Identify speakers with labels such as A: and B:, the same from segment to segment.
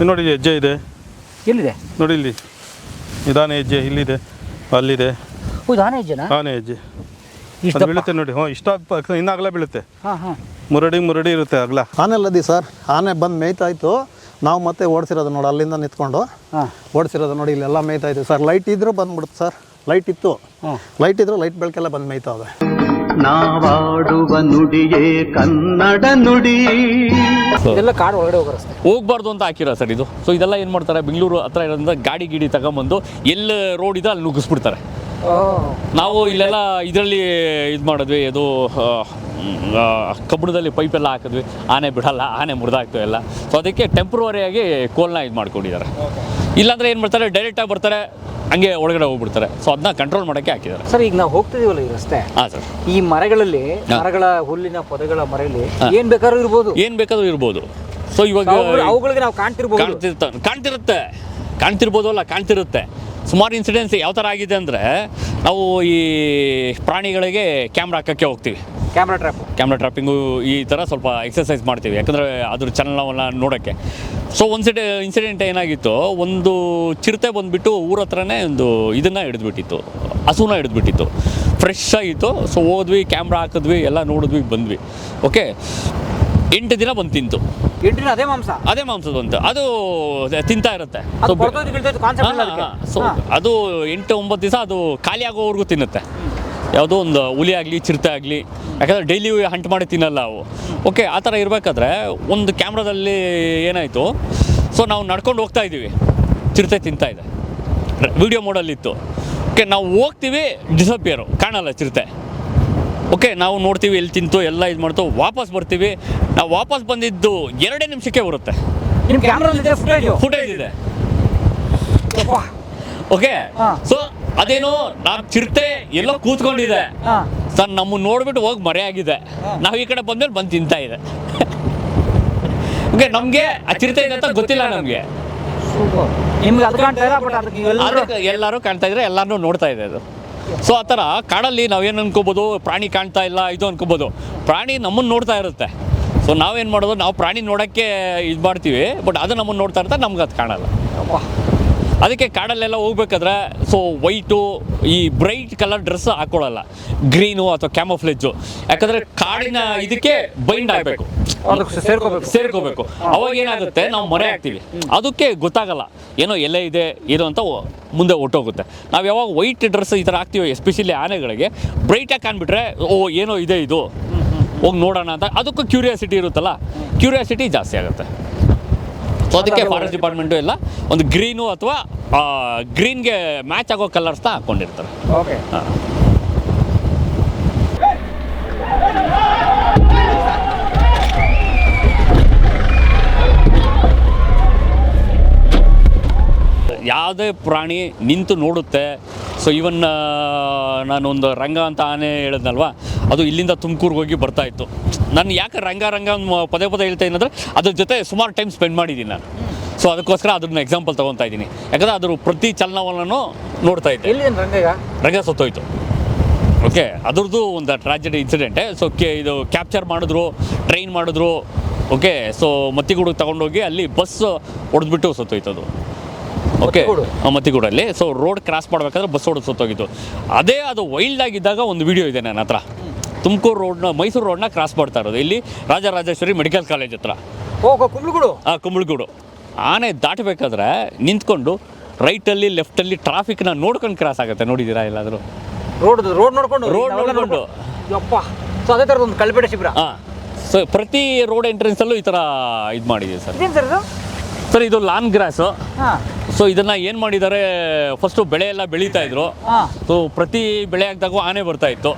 A: ನೋಡಿ ಹೆಜ್ಜೆ ಇದೆ,
B: ಎಲ್ಲಿದೆ
A: ನೋಡಿ ಇಲ್ಲಿ ನಿಧಾನ ಹೆಜ್ಜೆ ಇಲ್ಲಿದೆ, ಅಲ್ಲಿದೆ.
B: ಹೌದು, ಆನೆ ಹೆಜ್ಜೆನಾ?
A: ಆನೆ ಹೆಜ್ಜೆ
B: ಇಷ್ಟ
A: ಅದು ಬೀಳುತ್ತೆ ನೋಡಿ. ಇಷ್ಟ ಇನ್ನು ಅಗಲ ಬೀಳುತ್ತೆ.
B: ಹಾಂ ಹಾಂ,
A: ಮುರಡಿ ಇರುತ್ತೆ ಅಗಲ.
C: ಆನೆ ಅಲ್ಲದಿ ಸರ್, ಆನೆ ಬಂದು ಮೇಯ್ತಾಯಿತ್ತು. ನಾವು ಮತ್ತೆ ಓಡಿಸಿರೋದು ನೋಡಿ, ಅಲ್ಲಿಂದ ನಿಂತ್ಕೊಂಡು ಓಡಿಸಿರೋದು ನೋಡಿ. ಇಲ್ಲೆಲ್ಲ ಮೇಯ್ತಾಯಿತ್ತು ಸರ್. ಲೈಟ್ ಇದ್ರೂ ಬಂದ್ಬಿಡುತ್ತೆ ಸರ್. ಲೈಟ್ ಇತ್ತು, ಲೈಟ್ ಇದ್ರೂ ಲೈಟ್ ಬೆಳಕೆಲ್ಲ ಬಂದು ಮೇಯ್ತಾವೆ.
D: ನಾವಾಡುವ ನುಡಿಯೇ ಕನ್ನಡ ನುಡಿ.
B: ಇದೆಲ್ಲ ಕಾಡು ಒಳಗಡೆ ಹೋಗೋ ರಸ್ತೆ,
E: ಹೋಗ್ಬಾರ್ದು ಅಂತ ಹಾಕಿರೋ ಸರ್ ಇದು. ಸೊ ಇದೆಲ್ಲ ಏನು ಮಾಡ್ತಾರೆ, ಬೆಂಗಳೂರು ಹತ್ರ ಇರೋದ್ರಿಂದ ಗಾಡಿ ಗಿಡಿ ತಗೊಂಬಂದು ಎಲ್ಲಿ ರೋಡ್ ಇದೆ ಅಲ್ಲಿ ನುಗ್ಗಿಸ್ಬಿಡ್ತಾರೆ. ನಾವು ಇಲ್ಲೆಲ್ಲ ಇದರಲ್ಲಿ ಇದು ಮಾಡಿದ್ವಿ, ಅದು ಕಬ್ಬಣದಲ್ಲಿ ಪೈಪೆಲ್ಲ ಹಾಕಿದ್ವಿ. ಆನೆ ಬಿಡಲ್ಲ, ಆನೆ ಮುರಿದಾಗ್ತವೆ ಎಲ್ಲ. ಸೊ ಅದಕ್ಕೆ ಟೆಂಪ್ರವರಿಯಾಗಿ ಕೋಲ್ನ ಇದು ಮಾಡ್ಕೊಂಡಿದ್ದಾರೆ. ಇಲ್ಲಾಂದರೆ ಏನು ಮಾಡ್ತಾರೆ, ಡೈರೆಕ್ಟಾಗಿ ಬರ್ತಾರೆ, ಹಂಗೆ ಒಳಗಡೆ ಹೋಗ್ಬಿಡ್ತಾರೆ. ಸೊ ಅದನ್ನ ಕಂಟ್ರೋಲ್ ಮಾಡೋಕ್ಕೆ ಹಾಕಿದ್ದಾರೆ
B: ಸರ್. ಈಗ ನಾವು ಹೋಗ್ತಿದೀವಲ್ಲ ಈ ರಸ್ತೆ,
E: ಹಾಂ ಸರ್.
B: ಈ ಮರಗಳಲ್ಲಿ, ಮರಗಳ ಹುಲ್ಲಿನ ಪೊದೆಗಳ ಮರಗಳಲ್ಲಿ ಏನು ಬೇಕಾದ್ರೂ ಇರ್ಬೋದು,
E: ಏನು ಬೇಕಾದ್ರೂ ಇರ್ಬೋದು. ಸೊ ಇವಾಗ
B: ಅವುಗಳಿಗೆ ನಾವು ಕಾಣ್ತಿರ್ಬೋದು,
E: ಕಾಣ್ತಿರ್ಬೋದು ಅಲ್ಲ, ಕಾಣ್ತಿರುತ್ತೆ. ಸುಮಾರು ಇನ್ಸಿಡೆನ್ಸ್ ಯಾವ ಥರ ಆಗಿದೆ ಅಂದರೆ, ನಾವು ಈ ಪ್ರಾಣಿಗಳಿಗೆ ಕ್ಯಾಮ್ರಾ ಹಾಕೋಕ್ಕೆ ಹೋಗ್ತೀವಿ. ಕ್ಯಾಮ್ರಾ ಟ್ರಾಪಿಂಗು ಈ ಥರ ಸ್ವಲ್ಪ ಎಕ್ಸಸೈಸ್ ಮಾಡ್ತೀವಿ, ಯಾಕಂದರೆ ಅದ್ರ ಚಲನವನ್ನ ನೋಡೋಕ್ಕೆ. ಸೊ ಒಂದು ಇನ್ಸಿಡೆಂಟ್ ಏನಾಗಿತ್ತು, ಒಂದು ಚಿರತೆ ಬಂದುಬಿಟ್ಟು ಊರ ಹತ್ರನೇ ಒಂದು ಇದನ್ನು ಹಿಡಿದ್ಬಿಟ್ಟಿತ್ತು, ಹಸುನ ಹಿಡಿದ್ಬಿಟ್ಟಿತ್ತು. ಫ್ರೆಶ್ ಆಗಿತ್ತು. ಸೊ ಹೋದ್ವಿ, ಕ್ಯಾಮ್ರಾ ಹಾಕಿದ್ವಿ, ಎಲ್ಲ ನೋಡಿದ್ವಿ, ಬಂದ್ವಿ. ಓಕೆ, 8 ದಿನ ಬಂದು ತಿಂತು.
B: 8 ದಿನ ಅದೇ ಮಾಂಸದ
E: ಬಂತು. ಅದು ತಿಂತಾ ಇರುತ್ತೆ. ಸೊ ಅದು 8-9 ದಿವಸ ಅದು ಖಾಲಿ ಆಗೋವರೆಗೂ ತಿನ್ನುತ್ತೆ. ಯಾವುದೋ ಒಂದು ಹುಲಿ ಆಗಲಿ, ಚಿರತೆ ಆಗಲಿ, ಯಾಕಂದರೆ ಡೈಲಿ ಹಂಟ್ ಮಾಡಿ ತಿನ್ನಲ್ಲ ಅವು. ಓಕೆ, ಆ ಥರ ಇರಬೇಕಾದ್ರೆ ಒಂದು ಕ್ಯಾಮ್ರಾದಲ್ಲಿ ಏನಾಯಿತು, ಸೊ ನಾವು ನಡ್ಕೊಂಡು ಹೋಗ್ತಾ ಇದ್ದೀವಿ, ಚಿರತೆ ತಿಂತಾ ಇದೆ, ವಿಡಿಯೋ ಮೋಡಲ್ಲಿತ್ತು. ಓಕೆ, ನಾವು ಹೋಗ್ತೀವಿ, ಡಿಸಪಿಯರು, ಕಾಣಲ್ಲ ಚಿರತೆ. ಓಕೆ, ನಾವು ನೋಡ್ತೀವಿ ಎಲ್ಲಿ ತಿಂತು, ಎಲ್ಲ ಇದು ಮಾಡ್ತು, ವಾಪಸ್ ಬರ್ತೀವಿ. ನಾವು ವಾಪಸ್ ಬಂದಿದ್ದು 2 ನಿಮಿಷಕ್ಕೆ ಬರುತ್ತೆ. ಫುಟೇಜ್ ಇದೆ. ಓಕೆ, ಸೊ ಅದೇನೋ ನಾವು ಚಿರತೆ ಎಲ್ಲೋ ಕೂತ್ಕೊಂಡಿದೆ ಸರ್, ನಮ್ಮನ್ನು ನೋಡ್ಬಿಟ್ಟು ಹೋಗಿ ಮರೆ ಆಗಿದೆ. ನಾವು ಈ ಕಡೆ ಬಂದ್ಮೇಲೆ ಬಂದು ತಿಂತಾ ಇದೆ. ಓಕೆ, ನಮಗೆ ಆ ಚಿರತೆ ಇದೆ ಅಂತ ಗೊತ್ತಿಲ್ಲ ನಮಗೆ. ಎಲ್ಲರೂ ಕಾಣ್ತಾ ಇದ್ರೆ, ಎಲ್ಲರೂ ನೋಡ್ತಾ ಇದೆ ಅದು. ಸೊ ಆ ಥರ ಕಾಡಲ್ಲಿ ನಾವೇನು ಅನ್ಕೋಬೋದು, ಪ್ರಾಣಿ ಕಾಣ್ತಾ ಇಲ್ಲ ಇದು ಅನ್ಕೋಬೋದು, ಪ್ರಾಣಿ ನಮ್ಮನ್ನು ನೋಡ್ತಾ ಇರುತ್ತೆ. ಸೊ ನಾವೇನು ಮಾಡೋದು, ನಾವು ಪ್ರಾಣಿ ನೋಡೋಕ್ಕೆ ಇದು ಮಾಡ್ತೀವಿ, ಬಟ್ ಅದು ನಮ್ಮನ್ನು ನೋಡ್ತಾ ಇರುತ್ತೆ, ನಮ್ಗೆ ಅದು ಕಾಣಲ್ಲ. ಅದಕ್ಕೆ ಕಾಡಲ್ಲೆಲ್ಲ ಹೋಗ್ಬೇಕಾದ್ರೆ ಸೊ ವೈಟು, ಈ ಬ್ರೈಟ್ ಕಲರ್ ಡ್ರೆಸ್ ಹಾಕ್ಕೊಳ್ಳಲ್ಲ, ಗ್ರೀನು ಅಥವಾ ಕ್ಯಾಮೋಫ್ಲೇಜು. ಯಾಕಂದರೆ ಕಾಡಿನ ಇದಕ್ಕೆ ಬೈಂಡ್ ಆಗಬೇಕು, ಸೇರ್ಕೋಬೇಕು. ಅವಾಗ ಏನಾಗುತ್ತೆ, ನಾವು ಮರೆ ಆಗ್ತೀವಿ, ಅದಕ್ಕೆ ಗೊತ್ತಾಗಲ್ಲ ಏನೋ ಎಲ್ಲೇ ಇದೆ ಏನೋ ಅಂತ ಮುಂದೆ ಹೊಟ್ಟೋಗುತ್ತೆ. ನಾವು ಯಾವಾಗ ವೈಟ್ ಡ್ರೆಸ್ ಈ ಥರ ಹಾಕ್ತೀವಿ, ಎಸ್ಪೆಷಲಿ ಆನೆಗಳಿಗೆ, ಬ್ರೈಟಾಗಿ ಕಾಣ್ಬಿಟ್ರೆ ಓ ಏನೋ ಇದೆ ಇದು, ಹೋಗಿ ನೋಡೋಣ ಅಂತ ಅದಕ್ಕೂ ಕ್ಯೂರಿಯಾಸಿಟಿ ಇರುತ್ತಲ್ಲ, ಕ್ಯೂರಿಯಾಸಿಟಿ ಜಾಸ್ತಿ ಆಗುತ್ತೆ. ಸೊ ಅದಕ್ಕೆ ಫಾರೆಸ್ಟ್ ಡಿಪಾರ್ಟ್ಮೆಂಟು ಎಲ್ಲ ಒಂದು ಗ್ರೀನು ಅಥವಾ ಗ್ರೀನ್ಗೆ ಮ್ಯಾಚ್ ಆಗೋ ಕಲರ್ಸ್ನ ಹಾಕ್ಕೊಂಡಿರ್ತಾರೆ.
B: ಓಕೆ,
E: ಯಾವುದೇ ಪ್ರಾಣಿ ನಿಂತು ನೋಡುತ್ತೆ. ಸೊ ಇವನ್ ನಾನೊಂದು ರಂಗ ಅಂತ ಆನೆ ಹೇಳಿದ್ನಲ್ವ, ಅದು ಇಲ್ಲಿಂದ ತುಮಕೂರಿಗೆ ಹೋಗಿ ಬರ್ತಾಯಿತ್ತು. ನಾನು ಯಾಕೆ ರಂಗ ಪದೇ ಹೇಳ್ತಾ ಏನಂದರೆ, ಅದ್ರ ಜೊತೆ ಸುಮಾರು ಟೈಮ್ ಸ್ಪೆಂಡ್ ಮಾಡಿದ್ದೀನಿ ನಾನು. ಸೊ ಅದಕ್ಕೋಸ್ಕರ ಅದನ್ನ ಎಕ್ಸಾಂಪಲ್ ತೊಗೊತಾ ಇದ್ದೀನಿ, ಯಾಕಂದರೆ ಅದ್ರ ಪ್ರತಿ ಚಲನವಲನೂ ನೋಡ್ತಾ ಇದ್ದೆ. ರಂಗ ಸತ್ತೋಯ್ತು. ಓಕೆ, ಅದ್ರದ್ದು ಒಂದು ಟ್ರಾಜಿಡಿ ಇನ್ಸಿಡೆಂಟೆ. ಸೊ ಇದು ಕ್ಯಾಪ್ಚರ್ ಮಾಡಿದ್ರು, ಟ್ರೈನ್ ಮಾಡಿದ್ರು. ಓಕೆ, ಸೊ ಮತ್ತಿಗೂಡಿಗೆ ತಗೊಂಡೋಗಿ ಅಲ್ಲಿ ಬಸ್ ಹೊಡೆದ್ಬಿಟ್ಟು ಸತ್ತೋಯ್ತು ಅದು. ಓಕೆ, ಮತ್ತಿಗೂಡಲ್ಲಿ ಸೊ ರೋಡ್ ಕ್ರಾಸ್ ಮಾಡಬೇಕಾದ್ರೆ ಬಸ್ ಹೊಡೆದು ಸತ್ತೋಗಿತ್ತು. ಅದೇ ಅದು ವೈಲ್ಡ್ ಆಗಿದ್ದಾಗ ಒಂದು ವಿಡಿಯೋ ಇದೆ ನನ್ನ ಹತ್ರ. ತುಮಕೂರು ರೋಡ್ನ, ಮೈಸೂರು ರೋಡ್ನ ಕ್ರಾಸ್ ಮಾಡ್ತಾ ಇರೋದು, ಇಲ್ಲಿ ರಾಜರಾಜೇಶ್ವರಿ ಮೆಡಿಕಲ್ ಕಾಲೇಜ್ ಹತ್ರ. ಕುಂಬಳಗೂಡು. ಆನೆ ದಾಟಬೇಕಾದ್ರೆ ನಿಂತ್ಕೊಂಡು ರೈಟಲ್ಲಿ ಲೆಫ್ಟಲ್ಲಿ ಟ್ರಾಫಿಕ್ನ ನೋಡ್ಕೊಂಡು ಕ್ರಾಸ್ ಆಗುತ್ತೆ. ನೋಡಿದ್ದೀರಾ ಎಲ್ಲಾದರೂ?
B: ರೋಡ್ ನೋಡ್ಕೊಂಡು ಅದೇ ಥರದ ಒಂದು ಕಲ್ಪೇಟೆ ಶಿಬಿರ.
E: ಹಾಂ, ಸೊ ಪ್ರತಿ ರೋಡ್ ಎಂಟ್ರೆನ್ಸಲ್ಲೂ ಈ ಥರ ಇದು ಮಾಡಿದ್ದೀವಿ ಸರ್. ಸರ್ ಇದು ಲಾನ್ ಗ್ರಾಸು. ಸೊ ಇದನ್ನು ಏನು ಮಾಡಿದ್ದಾರೆ, ಫಸ್ಟು ಬೆಳೆ ಎಲ್ಲ ಬೆಳೀತಾ ಇದ್ರು. ಸೊ ಪ್ರತಿ ಬೆಳೆ ಆಗಿದಾಗೂ ಆನೆ ಬರ್ತಾ ಇತ್ತು.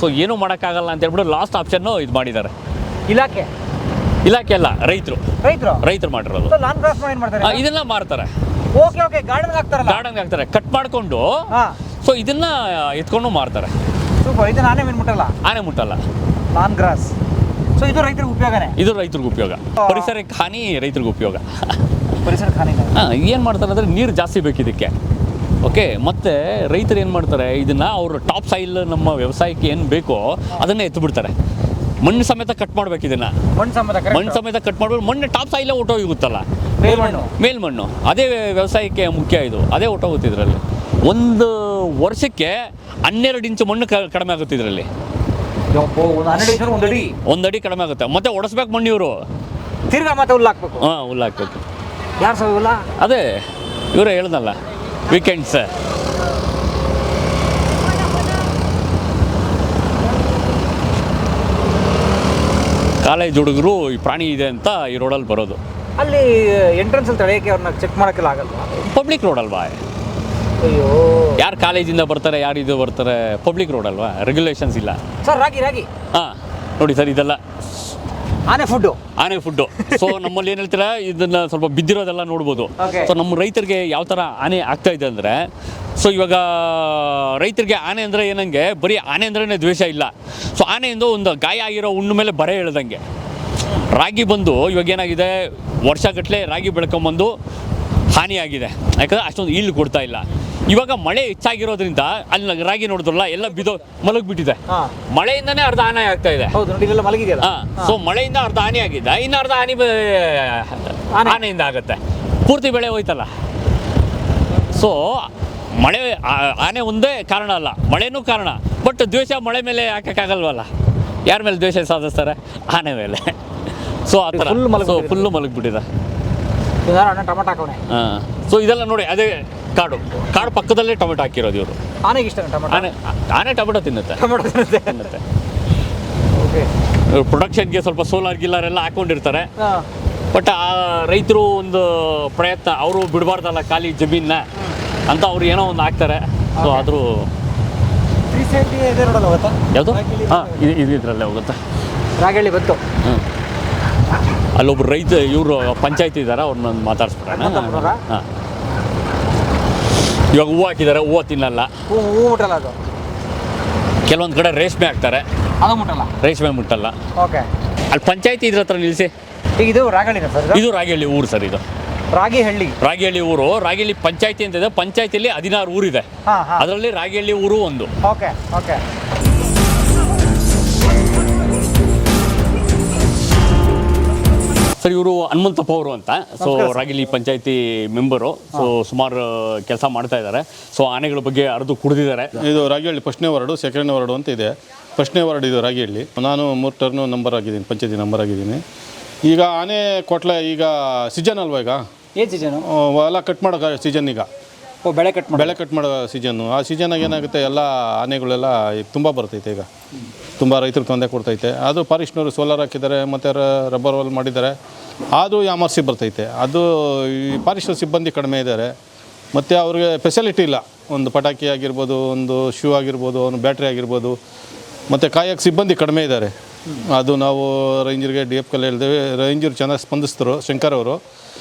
E: ಸೊ ಏನೂ ಮಾಡೋಕ್ಕಾಗಲ್ಲ ಅಂತ ಹೇಳ್ಬಿಟ್ಟು ಲಾಸ್ಟ್ ಆಪ್ಷನ್ನು ಇದು ಮಾಡಿದ್ದಾರೆ. ಇಲಾಖೆ ಅಲ್ಲ, ರೈತರು ಮಾಡಿರೋದು. ಇದನ್ನ ಮಾರ್ತಾರೆ, ಗಾರ್ಡನ್ಗೆ ಹಾಕ್ತಾರೆ, ಕಟ್ ಮಾಡಿಕೊಂಡು. ಸೊ ಇದನ್ನ ಎತ್ಕೊಂಡು ಮಾರ್ತಾರೆ. ಆನೆ ಮುಟ್ಟಲ್ಲ.
B: ಸೊ ಇದು ರೈತರಿಗೆ ಉಪಯೋಗನೇ.
E: ಇದು ರೈತರಿಗೆ ಉಪಯೋಗ, ಪರಿಸರಕ್ಕೆ ಹಾನಿ, ರೈತರಿಗೆ ಉಪಯೋಗ. ಏನು ಮಾಡ್ತಾರೆ ಅಂದರೆ, ನೀರು ಜಾಸ್ತಿ ಬೇಕು ಇದಕ್ಕೆ. ಓಕೆ, ಮತ್ತು ರೈತರು ಏನು ಮಾಡ್ತಾರೆ, ಇದನ್ನು ಅವರು ಟಾಪ್ ಸಾಯಿಲ್ ನಮ್ಮ ವ್ಯವಸಾಯಕ್ಕೆ ಏನು ಬೇಕೋ ಅದನ್ನೇ ಎತ್ತು ಬಿಡ್ತಾರೆ. ಮಣ್ಣು ಸಮೇತ ಕಟ್ ಮಾಡ್ಬೇಕು ಇದನ್ನು, ಮಣ್ಣು ಸಮೇತ ಕಟ್ ಮಾಡ್ಬೇಕು. ಮಣ್ಣು ಟಾಪ್ ಸಾಯಿಲೇ ಹೊಟ್ಟೋಗುತ್ತಲ್ಲ, ಮೇಲ್ಮಣ್ಣು ಅದೇ ವ್ಯವಸಾಯಕ್ಕೆ ಮುಖ್ಯ. ಇದು ಅದೇ ಹೊಟ್ಟೋಗುತ್ತೆ ಇದರಲ್ಲಿ. ಒಂದು ವರ್ಷಕ್ಕೆ 12 ಇಂಚು ಮಣ್ಣು ಕಡಿಮೆ ಆಗುತ್ತೆ ಇದರಲ್ಲಿ. 1 ಅಡಿ ಕಡಿಮೆ ಆಗುತ್ತೆ. ಮತ್ತೆ ಒಡಿಸ್ಬೇಕು ಮಣ್ಣು ಇವರು,
B: ತಿರ್ಗಾ ಮತ್ತೆ ಹುಲ್ಲು ಹಾಕ್ಬೇಕು.
E: ಹುಲ್ಲು ಹಾಕ್ಬೇಕು.
B: ಯಾರು ಸರ್ ಹುಲ್ಲ?
E: ಅದೇ ಇವರೇ ಹೇಳ್ದಲ್ಲ, ವೀಕೆಂಡ್ಸ್. ಕಾಲೇಜ್ ಹುಡುಗರು ಈ ಪ್ರಾಣಿ ಇದೆ ಅಂತ ಈ ರೋಡಲ್ಲಿ ಬರೋದು.
B: ಅಲ್ಲಿ ಎಂಟ್ರೆನ್ಸ್ ಅಲ್ಲಿ ತಡೆಯಕ್ಕೆ ಅವ್ರನ್ನ ಚೆಕ್ ಮಾಡೋಕ್ಕೆಲ್ಲ ಆಗಲ್ಲ?
E: ಪಬ್ಲಿಕ್ ರೋಡ್ ಅಲ್ವಾ?
B: ಅಯ್ಯೋ,
E: ಯಾರು ಕಾಲೇಜಿಂದ ಬರ್ತಾರೆ, ಯಾರು ಇದು ಬರ್ತಾರೆ, ಪಬ್ಲಿಕ್ ರೋಡ್ ಅಲ್ವಾ, ರೆಗ್ಯುಲೇಷನ್ಸ್ ಇಲ್ಲ.
B: ಸರ್ ರಾಗಿ
E: ಹಾಂ ನೋಡಿ ಸರ್, ಇದೆಲ್ಲ
B: ಆನೆ ಫುಡ್ಡು.
E: ಸೊ ನಮ್ಮಲ್ಲಿ ಏನು ಹೇಳ್ತೀರಾ, ಇದನ್ನ ಸ್ವಲ್ಪ ಬಿದ್ದಿರೋದೆಲ್ಲ ನೋಡ್ಬೋದು. ಸೊ ನಮ್ಮ ರೈತರಿಗೆ ಯಾವ ಥರ ಆನೆ ಆಗ್ತಾ ಇದೆ ಅಂದರೆ, ಸೊ ಇವಾಗ ರೈತರಿಗೆ ಆನೆ ಅಂದರೆ ಏನಂಗೆ, ಬರೀ ಆನೆ ಅಂದ್ರೇ ದ್ವೇಷ ಇಲ್ಲ. ಸೊ ಆನೆಯಿಂದ ಒಂದು ಗಾಯ ಆಗಿರೋ ಹುಣ್ಣು ಮೇಲೆ ಬರೆ ಹೇಳ್ದಂಗೆ ರಾಗಿ ಬಂದು ಇವಾಗ ಏನಾಗಿದೆ, ವರ್ಷಗಟ್ಟಲೆ ರಾಗಿ ಬೆಳ್ಕೊಂಬಂದು ಹಾನಿಯಾಗಿದೆ. ಯಾಕಂದರೆ ಅಷ್ಟೊಂದು ಈಲ್ಡ್ ಕೊಡ್ತಾ ಇಲ್ಲ. ಇವಾಗ ಮಳೆ ಹೆಚ್ಚಾಗಿರೋದ್ರಿಂದ ಅಲ್ಲಿ ರಾಗಿ ನೋಡಿದ್ರಲ್ಲ ಎಲ್ಲ ಮಲಗಿಬಿಟ್ಟಿದೆ. ಮಳೆಯಿಂದನೇ ಅರ್ಧ ಹಾನಿ ಆಗ್ತಾ ಇದೆ. ಸೊ ಮಳೆಯಿಂದ ಅರ್ಧ ಹಾನಿ ಆಗಿದೆ, ಇನ್ನು ಅರ್ಧ ಹಾನಿ ಆನೆಯಿಂದ ಆಗುತ್ತೆ. ಪೂರ್ತಿ ಬೆಳೆ ಹೋಯ್ತಲ್ಲ. ಸೊ ಮಳೆ ಆನೆ ಒಂದೇ ಕಾರಣ ಅಲ್ಲ, ಮಳೆನೂ ಕಾರಣ. ಬಟ್ ದ್ವೇಷ ಮಳೆ ಮೇಲೆ ಹಾಕೋಕ್ಕಾಗಲ್ವಲ್ಲ. ಯಾರ ಮೇಲೆ ದ್ವೇಷ ಸಾಧಿಸ್ತಾರೆ? ಆನೆ ಮೇಲೆ. ಸೊ ಆ ಥರ ಫುಲ್ಲು ಮಲಗಿಬಿಟ್ಟಿದೆ.
B: ಟೊಮೆಟೊ ಹಾಕೋಣ.
E: ಸೊ ಇದೆಲ್ಲ ನೋಡಿ, ಅದೇ ಕಾಡು ಪಕ್ಕದಲ್ಲೇ ಟೊಮೆಟೊ ಹಾಕಿರೋದು ಇವರು.
B: ಆನೆಗೆ ಇಷ್ಟ
E: ಆನೆ ಟೊಮೆಟೊ ತಿನ್ನುತ್ತೆ. ಪ್ರೊಡಕ್ಷನ್ಗೆ ಸ್ವಲ್ಪ ಸೋಲಾರ್ ಗಿಲ್ಲರ್ ಎಲ್ಲ ಹಾಕೊಂಡಿರ್ತಾರೆ. ಬಟ್ ಆ ರೈತರು ಒಂದು ಪ್ರಯತ್ನ, ಅವರು ಬಿಡಬಾರ್ದಲ್ಲ ಖಾಲಿ ಜಮೀನ ಅಂತ ಅವ್ರು ಏನೋ ಒಂದು ಹಾಕ್ತಾರೆ. ಸೊ ಆದರೂ ಯಾವುದು ಇದರಲ್ಲೇ ಹೋಗುತ್ತೆ.
B: ರಾಗಳ್ಳಿ ಬಂತು.
E: ಅಲ್ಲೊಬ್ರು ರೈತ, ಇವರು ಪಂಚಾಯತಿ ಇದ್ದಾರೆ, ಅವ್ರನ್ನ ಮಾತಾಡ್ಸ್ಬಿಡೋಣ. ಹಾಂ, ಇವಾಗ ಹೂವು ಹಾಕಿದ್ದಾರೆ, ಹೂವು ತಿನ್ನಲ್ಲ.
B: ಹೂವು ಮುಟ್ಟಲ್ಲ ಅದು.
E: ಕೆಲವೊಂದು ಕಡೆ ರೇಷ್ಮೆ ಹಾಕ್ತಾರೆ,
B: ಅದು ಮುಟ್ಟಲ್ಲ.
E: ರೇಷ್ಮೆ ಮುಟ್ಟಲ್ಲ.
B: ಓಕೆ.
E: ಅಲ್ಲಿ ಪಂಚಾಯತಿ ಇದ್ರ ಹತ್ರ ನಿಲ್ಲಿಸಿ.
B: ಈಗ ಇದು ರಾಗಳ್ಳಿನ ಸರ್? ಇದು
E: ರಾಗಿಹಳ್ಳಿ ಊರು ಸರ್. ಇದು ರಾಗಿಹಳ್ಳಿ ಊರು. ರಾಗಿಹಳ್ಳಿ ಪಂಚಾಯತಿ ಅಂತ ಇದೆ. ಪಂಚಾಯತಿಯಲ್ಲಿ 16 ಊರಿದೆ. ಅದರಲ್ಲಿ ರಾಗಿಹಳ್ಳಿ ಊರು ಒಂದು.
B: Okay okay.
E: ಸರ್, ಇವರು ಹನುಮಂತಪ್ಪ ಅವರು ಅಂತ. ಸೊ ರಾಗಿಹಳ್ಳಿ ಪಂಚಾಯತಿ ಮೆಂಬರು. ಸೊ ಸುಮಾರು ಕೆಲಸ ಮಾಡ್ತಾ ಇದ್ದಾರೆ. ಸೊ ಆನೆಗಳ ಬಗ್ಗೆ ಅರ್ದು ಕುಡಿದಿದ್ದಾರೆ.
A: ಇದು ರಾಗಿಹಳ್ಳಿ ಫಸ್ಟ್ನೇ ವಾರ್ಡು, ಸೆಕೆಂಡ್ನೇ ವಾರ್ಡು ಅಂತ ಇದೆ. ಫಸ್ಟ್ನೇ ವಾರ್ಡ್ ಇದು ರಾಗಿಹಳ್ಳಿ. ನಾನು 3 ಟರ್ನು ನಂಬರ್ ಆಗಿದ್ದೀನಿ, ಪಂಚಾಯತಿ ನಂಬರ್ ಆಗಿದ್ದೀನಿ. ಈಗ ಆನೆ ಕೊಟ್ಲೆ ಈಗ ಸೀಸನ್ ಅಲ್ವಾ? ಈಗ
B: ಏನು ಸೀಸನು?
A: ಎಲ್ಲ ಕಟ್ ಮಾಡೋ ಸೀಸನ್. ಈಗ ಬೆಳೆ ಕಟ್ ಮಾಡೋ ಸೀಸನ್ನು. ಆ ಸೀಸನ್ನಾಗ ಏನಾಗುತ್ತೆ, ಎಲ್ಲ ಆನೆಗಳೆಲ್ಲ ಈಗ ತುಂಬ ಬರ್ತೈತೆ. ಈಗ ತುಂಬ ರೈತರು ತೊಂದರೆ ಕೊಡ್ತೈತೆ. ಅದು ಫಾರೆಸ್ಟ್ನವರು ಸೋಲಾರ್ ಹಾಕಿದ್ದಾರೆ, ಮತ್ತು ರಬ್ಬರ್ ವಾಲ್ ಮಾಡಿದ್ದಾರೆ. ಅದು ಯಾಮರ್ಸಿ ಬರ್ತೈತೆ. ಅದು ಈ ಫಾರೆಸ್ಟ್ ಸಿಬ್ಬಂದಿ ಕಡಿಮೆ ಇದ್ದಾರೆ, ಮತ್ತು ಅವ್ರಿಗೆ ಫೆಸಿಲಿಟಿ ಇಲ್ಲ. ಒಂದು ಪಟಾಕಿ ಆಗಿರ್ಬೋದು, ಒಂದು ಶೂ ಆಗಿರ್ಬೋದು, ಒಂದು ಬ್ಯಾಟ್ರಿ ಆಗಿರ್ಬೋದು, ಮತ್ತು ಕಾಯಕ್ಕೆ ಸಿಬ್ಬಂದಿ ಕಡಿಮೆ ಇದ್ದಾರೆ. ಅದು ನಾವು ರೇಂಜರ್ಗೆ DF ಕಲ್ಲಿ ಹೇಳಿದ್ದೇವೆ. ರೇಂಜರ್ ಚೆನ್ನಾಗಿ ಸ್ಪಂದಿಸಿದ್ರು, ಶಂಕರ್ ಅವರು.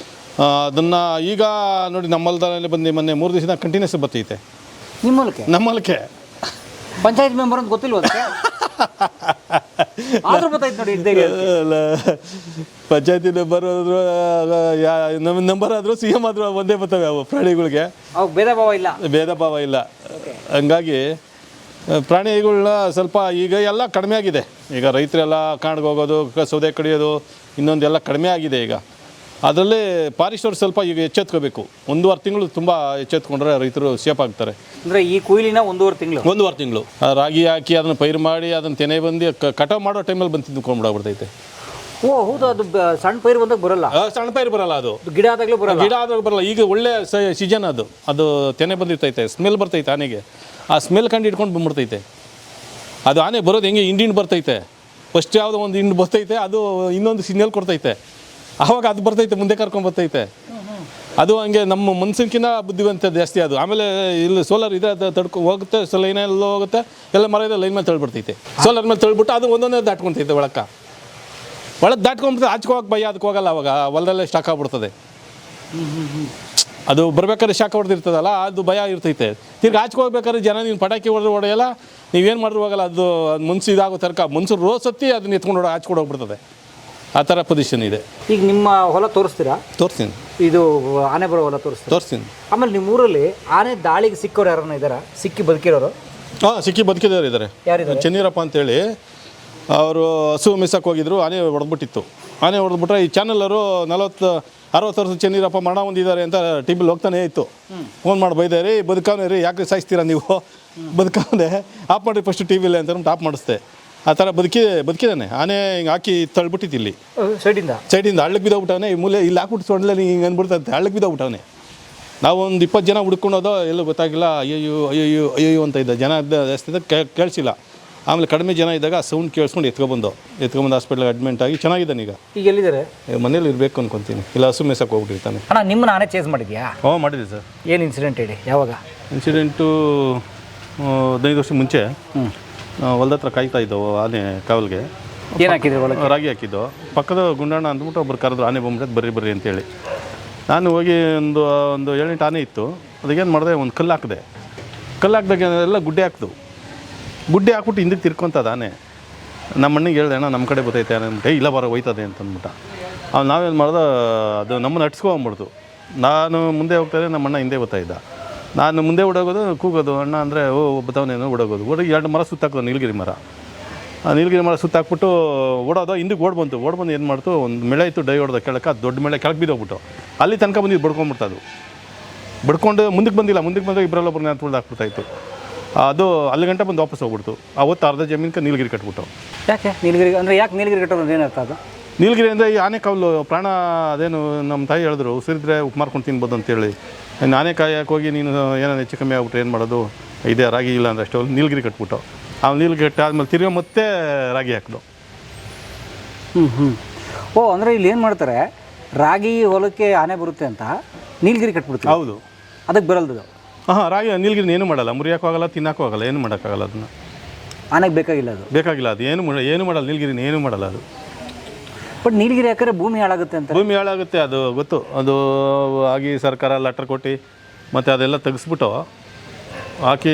A: ಅದನ್ನು ಈಗ ನೋಡಿ, ನಮ್ಮಲ್ದಲ್ಲಿ ಬಂದು ಮೊನ್ನೆ 3 ದಿವಸದಿಂದ ಕಂಟಿನ್ಯೂಸ್ ಬರ್ತೈತೆ. ನಮ್ಮಲ್ಕೆ
B: ಪಂಚಾಯತ್ ಮೆಂಬರ್ ಅಂತ ಗೊತ್ತಿಲ್ವ?
A: ಪಂಚಾಯತಿ ನಂಬರ್ ಆದರೂ, ನಮ್ಮ ನಂಬರ್ ಆದರೂ, CM ಆದರೂ ಒಂದೇ ಬರ್ತವೆ. ಅವು ಪ್ರಾಣಿಗಳಿಗೆ ಭೇದ ಭಾವ ಇಲ್ಲ. ಹಂಗಾಗಿ ಪ್ರಾಣಿಗಳನ್ನ ಸ್ವಲ್ಪ ಈಗ ಎಲ್ಲ ಕಡಿಮೆ ಆಗಿದೆ. ಈಗ ರೈತರೆಲ್ಲ ಕಾಣ್ಗೆ ಹೋಗೋದು, ಸೌದೆ ಕಡಿಯೋದು, ಇನ್ನೊಂದೆಲ್ಲ ಕಡಿಮೆ ಆಗಿದೆ ಈಗ. ಅದರಲ್ಲಿ ಫಾರೆಸ್ಟವ್ರು ಸ್ವಲ್ಪ ಈಗ ಎಚ್ಚೆತ್ಕೋಬೇಕು. 1.5 ತಿಂಗಳು ತುಂಬ ಎಚ್ಚೆತ್ಕೊಂಡ್ರೆ ರೈತರು ಸೇಫ್ ಆಗ್ತಾರೆ.
B: ಅಂದರೆ ಈ ಕೊಯ್ಲಿನ 1.5
A: ತಿಂಗಳು ರಾಗಿ ಹಾಕಿ ಅದನ್ನು ಪೈರು ಮಾಡಿ ಅದನ್ನು ತೆನೆ ಬಂದು ಕಟಾವು ಮಾಡೋ ಟೈಮಲ್ಲಿ ಬಂದು ತಿಂದ್ಕೊಂಡ್ಬಿಡಾಗ್ಬಿಡ್ತೈತೆ.
B: ಓ ಹೌದು. ಅದು ಸಣ್ಣ ಪೈರು ಬಂದಾಗ ಬರಲ್ಲ.
A: ಸಣ್ಣ ಪೈರು ಬರಲ್ಲ. ಅದು
B: ಗಿಡ ಆದಾಗಲೂ
A: ಬರಲ್ಲ. ಈಗ ಒಳ್ಳೆ ಸೀಸನ್. ಅದು ತೆನೆ ಬಂದಿರ್ತೈತೆ, ಸ್ಮೆಲ್ ಬರ್ತೈತೆ ಆನೆಗೆ. ಆ ಸ್ಮೆಲ್ ಕಂಡು ಇಟ್ಕೊಂಡು ಬಂದ್ಬಿಡ್ತೈತೆ. ಅದು ಆನೆ ಬರೋದು ಹೆಂಗೆ, ಹಿಂಡಿಂಡು ಬರ್ತೈತೆ. ಫಸ್ಟ್ ಯಾವುದೋ ಒಂದು ಹಿಂಡು ಬರ್ತೈತೆ, ಅದು ಇನ್ನೊಂದು ಸಿಗ್ನಲ್ ಕೊಡ್ತೈತೆ. ಆವಾಗ ಅದು ಬರ್ತೈತೆ, ಮುಂದೆ ಕರ್ಕೊಂಡು ಬರ್ತೈತೆ. ಅದು ಹಂಗೆ ನಮ್ಮ ಮನ್ಸಿನ್ಕಿಂತ ಬುದ್ಧಿವಂತ ಜಾಸ್ತಿ ಅದು. ಆಮೇಲೆ ಇಲ್ಲಿ ಸೋಲಾರ್ ಇದೆ, ಅದು ಹೋಗುತ್ತೆ, ಲೈನೆಲ್ಲ ಹೋಗುತ್ತೆ, ಎಲ್ಲ ಮರ ಇದೆ, ಲೈನ್ ಮೇಲೆ ತಳ್ಬಿಡ್ತೈತೆ. ಸೋಲಾರ್ ಮೇಲೆ ತಳ್ಬಿಟ್ಟು ಅದು ಒಂದೊಂದೇ ದಾಟ್ಕೊತೈತೆ. ಒಳಗೆ ದಾಟ್ಕೊಂಡ್ಬಿಟ್ಟು ಆಚ್ಕೋಗಕ್ಕೆ ಭಯ, ಅದಕ್ಕೆ ಹೋಗಲ್ಲ. ಅವಾಗ ಹೊಲದಲ್ಲೇ ಸ್ಟಾಕ್ ಆಗ್ಬಿಡ್ತದೆ. ಅದು ಬರ್ಬೇಕಾದ್ರೆ ಶಾಖ ಹೊಡೆದಿರ್ತದಲ್ಲ, ಅದು ಭಯ ಇರ್ತೈತೆ. ತಿರ್ಗಿ ಆಚ್ಕೋಗ್ಬೇಕಾದ್ರೆ ಜನ ನೀನು ಪಟಾಕಿ ಹೊಡೆಯಲ್ಲ, ನೀವೇನು ಮಾಡಿದ್ರು ಹೋಗಲ್ಲ. ಅದು ಮನ್ಸು ಇದಾಗೋ ತರ್ಕ ಮನ್ಸು ರೋಸ್ ಸತ್ತಿ ಅದನ್ನ ಎತ್ಕೊಂಡು ಆಚ್ಕೊಂಡು ಹೋಗ್ಬಿಡ್ತದೆ. ಆ ಥರ ಪೊಸಿಷನ್ ಇದೆ.
B: ಈಗ ನಿಮ್ಮ ಹೊಲ ತೋರಿಸ್ತೀರಾ?
A: ತೋರಿಸ್ತೀನಿ.
B: ಇದು ಆನೆ ಬರೋ ಹೊಲ
A: ತೋರಿಸ್ತೀನಿ.
B: ಆಮೇಲೆ ನಿಮ್ಮ ಊರಲ್ಲಿ ಆನೆ ದಾಳಿಗೆ ಸಿಕ್ಕೋರು ಯಾರನ್ನ ಇದ್ದಾರಾ? ಸಿಕ್ಕಿ ಬದುಕಿರೋರು?
A: ಸಿಕ್ಕಿ ಬದುಕಿದವರು ಇದ್ದಾರೆ. ಚೆನ್ನೀರಪ್ಪ ಅಂತೇಳಿ, ಅವರು ಹಸು ಮಿಸ್ಸಕ್ಕೆ ಹೋಗಿದ್ರು. ಆನೆ ಹೊಡೆದ್ಬಿಟ್ಟಿತ್ತು. ಆನೆ ಹೊಡೆದ್ಬಿಟ್ರೆ ಈ ಚಾನಲರು 60 ವರ್ಷ ಚೆನ್ನೀರಪ್ಪ ಮರಣ ಹೊಂದಿದ್ದಾರೆ ಅಂತ ಟಿ ವಿಲಿ ಹೋಗ್ತಾನೆ ಇತ್ತು. ಫೋನ್ ಮಾಡಿ ಬೈದೆ ರೀ ಬದುಕವನೇ ರೀ, ಯಾಕೆ ಸಾಯಿಸ್ತೀರಾ ನೀವು, ಬದುಕವನೇ ಆಫ್ ಮಾಡಿರಿ ಫಸ್ಟ್ ಟಿ ವಿಲಿ ಅಂತ ಆಫ್ ಮಾಡಿಸ್ದೆ. ಆ ಥರ ಬದುಕಿದ್ದಾನೆ. ಆನೆ ಹಿಂಗೆ ಹಾಕಿ ತಳ್ಬಿಟ್ಟಿತ್ತು ಇಲ್ಲಿ ಸೈಡಿಂದ ಹಳ್ಳಕ್ಕೆ ಬಿದ್ದೋಗ್ಬಿಟ್ಟವನೇ. ಈ ಮೂಲೆ ಇಲ್ಲಿ ಹಾಕ್ಬಿಟ್ಟು ಸೊಂಡ್ಲೆ ಹಿಂಗೆ ಅಂದ್ಬಿಡ್ತಂತೆ, ಹಳ್ಳಕ್ಕೆ ಬಿದ್ದೋಗ್ಬಿಟ್ಟವನೇ. ನಾವು ಒಂದು 20 ಜನ ಹುಡ್ಕೊಳೋದು ಎಲ್ಲೂ ಗೊತ್ತಾಗಿಲ್ಲ. ಅಯ್ಯೋ ಅಯ್ಯೋ ಅಯ್ಯೋ ಅಂತ ಇದ್ದ ಜನ ಜಾಸ್ತಿ ಕೇಳಿಸಿಲ್ಲ. ಆಮೇಲೆ ಕಡಿಮೆ ಜನ ಇದ್ದಾಗ ಸೌಂಡ್ ಕೇಳಿಸ್ಕೊಂಡು ಎತ್ಕೊಬಂದು ಹಾಸ್ಪಿಟ್ಲಿಗೆ ಅಡ್ಮಿಂಟ್ ಆಗಿ ಚೆನ್ನಾಗಿದ್ದಾನೆ. ಈಗ
B: ಎಲ್ಲಿದ್ದಾರೆ?
A: ಮನೇಲಿ ಇರಬೇಕು ಅನ್ಕೊತೀನಿ, ಇಲ್ಲ ಹಸು ಮೇಸಕ್ಕೆ ಹೋಗ್ಬಿಟ್ಟಿರ್ತಾನೆ.
B: ಅಣ್ಣ ನಿಮ್ಮನ್ನ ಆನೆ ಚೇಸ್ ಮಾಡಿದ್ಯಾ?
A: ಮಾಡಿದೆ ಸರ್.
B: ಏನು ಇನ್ಸಿಡೆಂಟ್ ಹೇಳಿ, ಯಾವಾಗ?
A: ಇನ್ಸಿಡೆಂಟು 15 ವರ್ಷ ಮುಂಚೆ ಹೊಲ್ದ ಹತ್ರ ಕಾಯ್ತಾ ಇದ್ದವು ಆನೆ ಕಾವಲ್ಗೆ.
B: ಏನು ಹಾಕಿದ್ರಿ ಒಳಗೆ?
A: ರಾಗಿ ಹಾಕಿದ್ದು. ಪಕ್ಕದ ಗುಂಡಣ್ಣ ಅಂದ್ಬಿಟ್ಟು ಒಬ್ರು ಕರೆದ್ರು, ಆನೆ ಬಂದ್ಬಿಟ್ಟು ಬರ್ರಿ ಅಂತೇಳಿ. ನಾನು ಹೋಗಿ ಒಂದು 7-8 ಆನೆ ಇತ್ತು. ಅದಕ್ಕೇನು ಮಾಡಿದೆ, ಒಂದು ಕಲ್ಲು ಹಾಕಿದೆ. ಕಲ್ಲು ಹಾಕಿದಾಗ ಎಲ್ಲ ಗುಡ್ಡೆ ಹಾಕ್ಬಿಟ್ಟು ಹಿಂದಕ್ಕೆ ತಿರ್ಕೊಂತದ ಆನೆ. ನಮ್ಮ ಅಣ್ಣಗೆ ಹೇಳ್ದೆ, ಅಣ್ಣ ನಮ್ಮ ಕಡೆ ಬರ್ತೈತೆ ಆನೆ ಅಂದ್ಬಿಟ್ಟು. ಇಲ್ಲ ಬರೋ ಹೋಯ್ತದೆ ಅಂತಂದ್ಬಿಟ್ಟು ಅವ್ನು ನಾವೇನು ಮಾಡ್ದೆ, ಅದು ನಮ್ಮನ್ನು ಅಟ್ಸ್ಕೊಂಬಿಡ್ತು. ನಾನು ಮುಂದೆ ಹೋಗ್ತಾರೆ, ನಮ್ಮ ಅಣ್ಣ ಹಿಂದೆ ಬರ್ತಾಯಿದ್ದ. ನಾನು ಮುಂದೆ ಓಡೋಗೋದು, ಕೂಗೋದು ಅಣ್ಣ ಅಂದರೆ ಬತ್ತವನೇನೋ ಓಡೋಗೋದು. 2 ಮರ ಸುತ್ತಾಕೋದು, ನೀಲಗಿರಿ ಮರ. ಆ ನೀಲಗಿರಿ ಮರ ಸುತ್ತಾಕ್ಬಿಟ್ಟು ಓಡೋದು. ಹಿಂದಕ್ಕೆ ಓಡ್ಬಂತು ಏನು ಮಾಡ್ತು, ಒಂದು ಮೇಳೆ ಇತ್ತು, ಡೈ ಹೊಡೆದ ಕೆಳಕ್ಕೆ. ಅದು ದೊಡ್ಡ ಮೇಳೆ ಕೆಳಗೆ ಬಿದ್ದೋಗ್ಬಿಟ್ಟು ಅಲ್ಲಿ ತನಕ ಬಂದಿದ್ದು ಬಡ್ಕೊಂಡ್ಬಿಡ್ತದು. ಬಡ್ಕೊಂಡು ಮುಂದಕ್ಕೆ ಬಂದಾಗ ಇಬ್ಬರಲ್ಲೊಬ್ಬರನ್ನ ತುಳ್ದು ಹಾಕ್ಬಿಡ್ತಾಯಿತ್ತು. ಅದು ಅಲ್ಲಿ ಗಂಟೆ ಬಂದು ವಾಪಸ್ ಹೋಗ್ಬಿಡ್ತು. ಅವತ್ತು ಅರ್ಧ ಜಮೀನ್ಗೆ ನೀಲಗಿರಿ ಕಟ್ಬಿಟ್ಟು.
B: ಯಾಕೆ ನೀಲಗಿರಿ ಅಂದರೆ, ಯಾಕೆ ನೀಲಗಿರಿ ಕಟ್ಟೋದು ಏನರ್ಥ ಅದು?
A: ನೀಲಗಿರಿ ಅಂದರೆ ಈ ಆನೆ ಕಾವಲು ಪ್ರಾಣ. ಅದೇನು ನಮ್ಮ ತಾಯಿ ಹೇಳಿದ್ರು, ಉಸಿರಿದ್ರೆ ಉಪ್ಪು ಮಾರ್ಕೊಂಡು ತಿನ್ಬೋದು ಅಂತೇಳಿ. ಆನೆ ಕಾಯಕ್ಕೆ ಹೋಗಿ ನೀನು ಏನಾದ್ರು ಹೆಚ್ಚು ಕಮ್ಮಿ ಆಗ್ಬಿಟ್ರೆ ಏನು ಮಾಡೋದು, ಇದೇ ರಾಗಿ ಇಲ್ಲ ಅಂದರೆ ಅಷ್ಟು ನೀಲಗಿರಿ ಕಟ್ಬಿಟ್ಟು. ಆ ನೀಲಗಿರಿ ಕಟ್ಟಿ ಆದಮೇಲೆ ತಿರ್ಗಿ ಮತ್ತೆ ರಾಗಿ ಹಾಕಿದ್ದು.
B: ಓ, ಅಂದರೆ ಇಲ್ಲಿ ಏನು ಮಾಡ್ತಾರೆ, ರಾಗಿ ಹೊಲಕ್ಕೆ ಆನೆ ಬರುತ್ತೆ ಅಂತ ನೀಲಗಿರಿ ಕಟ್ಬಿಡ್ತೀವಿ.
A: ಹೌದು,
B: ಅದಕ್ಕೆ ಬರಲ್ದು.
A: ರಾಗಿ ನೀಲಗಿರಿ ಏನೂ ಮಾಡಲ್ಲ, ಮುರಿಯೋಕ್ಕೂ ಆಗಲ್ಲ, ತಿನ್ನೋಕ್ಕೂ ಆಗಲ್ಲ, ಏನು ಮಾಡೋಕ್ಕಾಗಲ್ಲ. ಅದನ್ನು
B: ಆನೆಗೆ ಬೇಕಾಗಿಲ್ಲ
A: ಅದು ಏನು ಮಾಡಲ್ಲ. ನೀಲಗಿರಿನ ಏನೂ ಮಾಡಲ್ಲ ಅದು.
B: ಬಟ್ ನೀಲಗಿರಿ ಹಾಕಿದ್ರೆ ಭೂಮಿ ಹಾಳಾಗುತ್ತೆ ಅಂತ.
A: ಭೂಮಿ ಹಾಳಾಗುತ್ತೆ, ಅದು ಗೊತ್ತು. ಅದು ಆಗಿ ಸರ್ಕಾರ ಲೆಟ್ರ್ ಕೊಟ್ಟು ಮತ್ತು ಅದೆಲ್ಲ ತೆಗೆಸ್ಬಿಟ್ಟು ಹಾಕಿ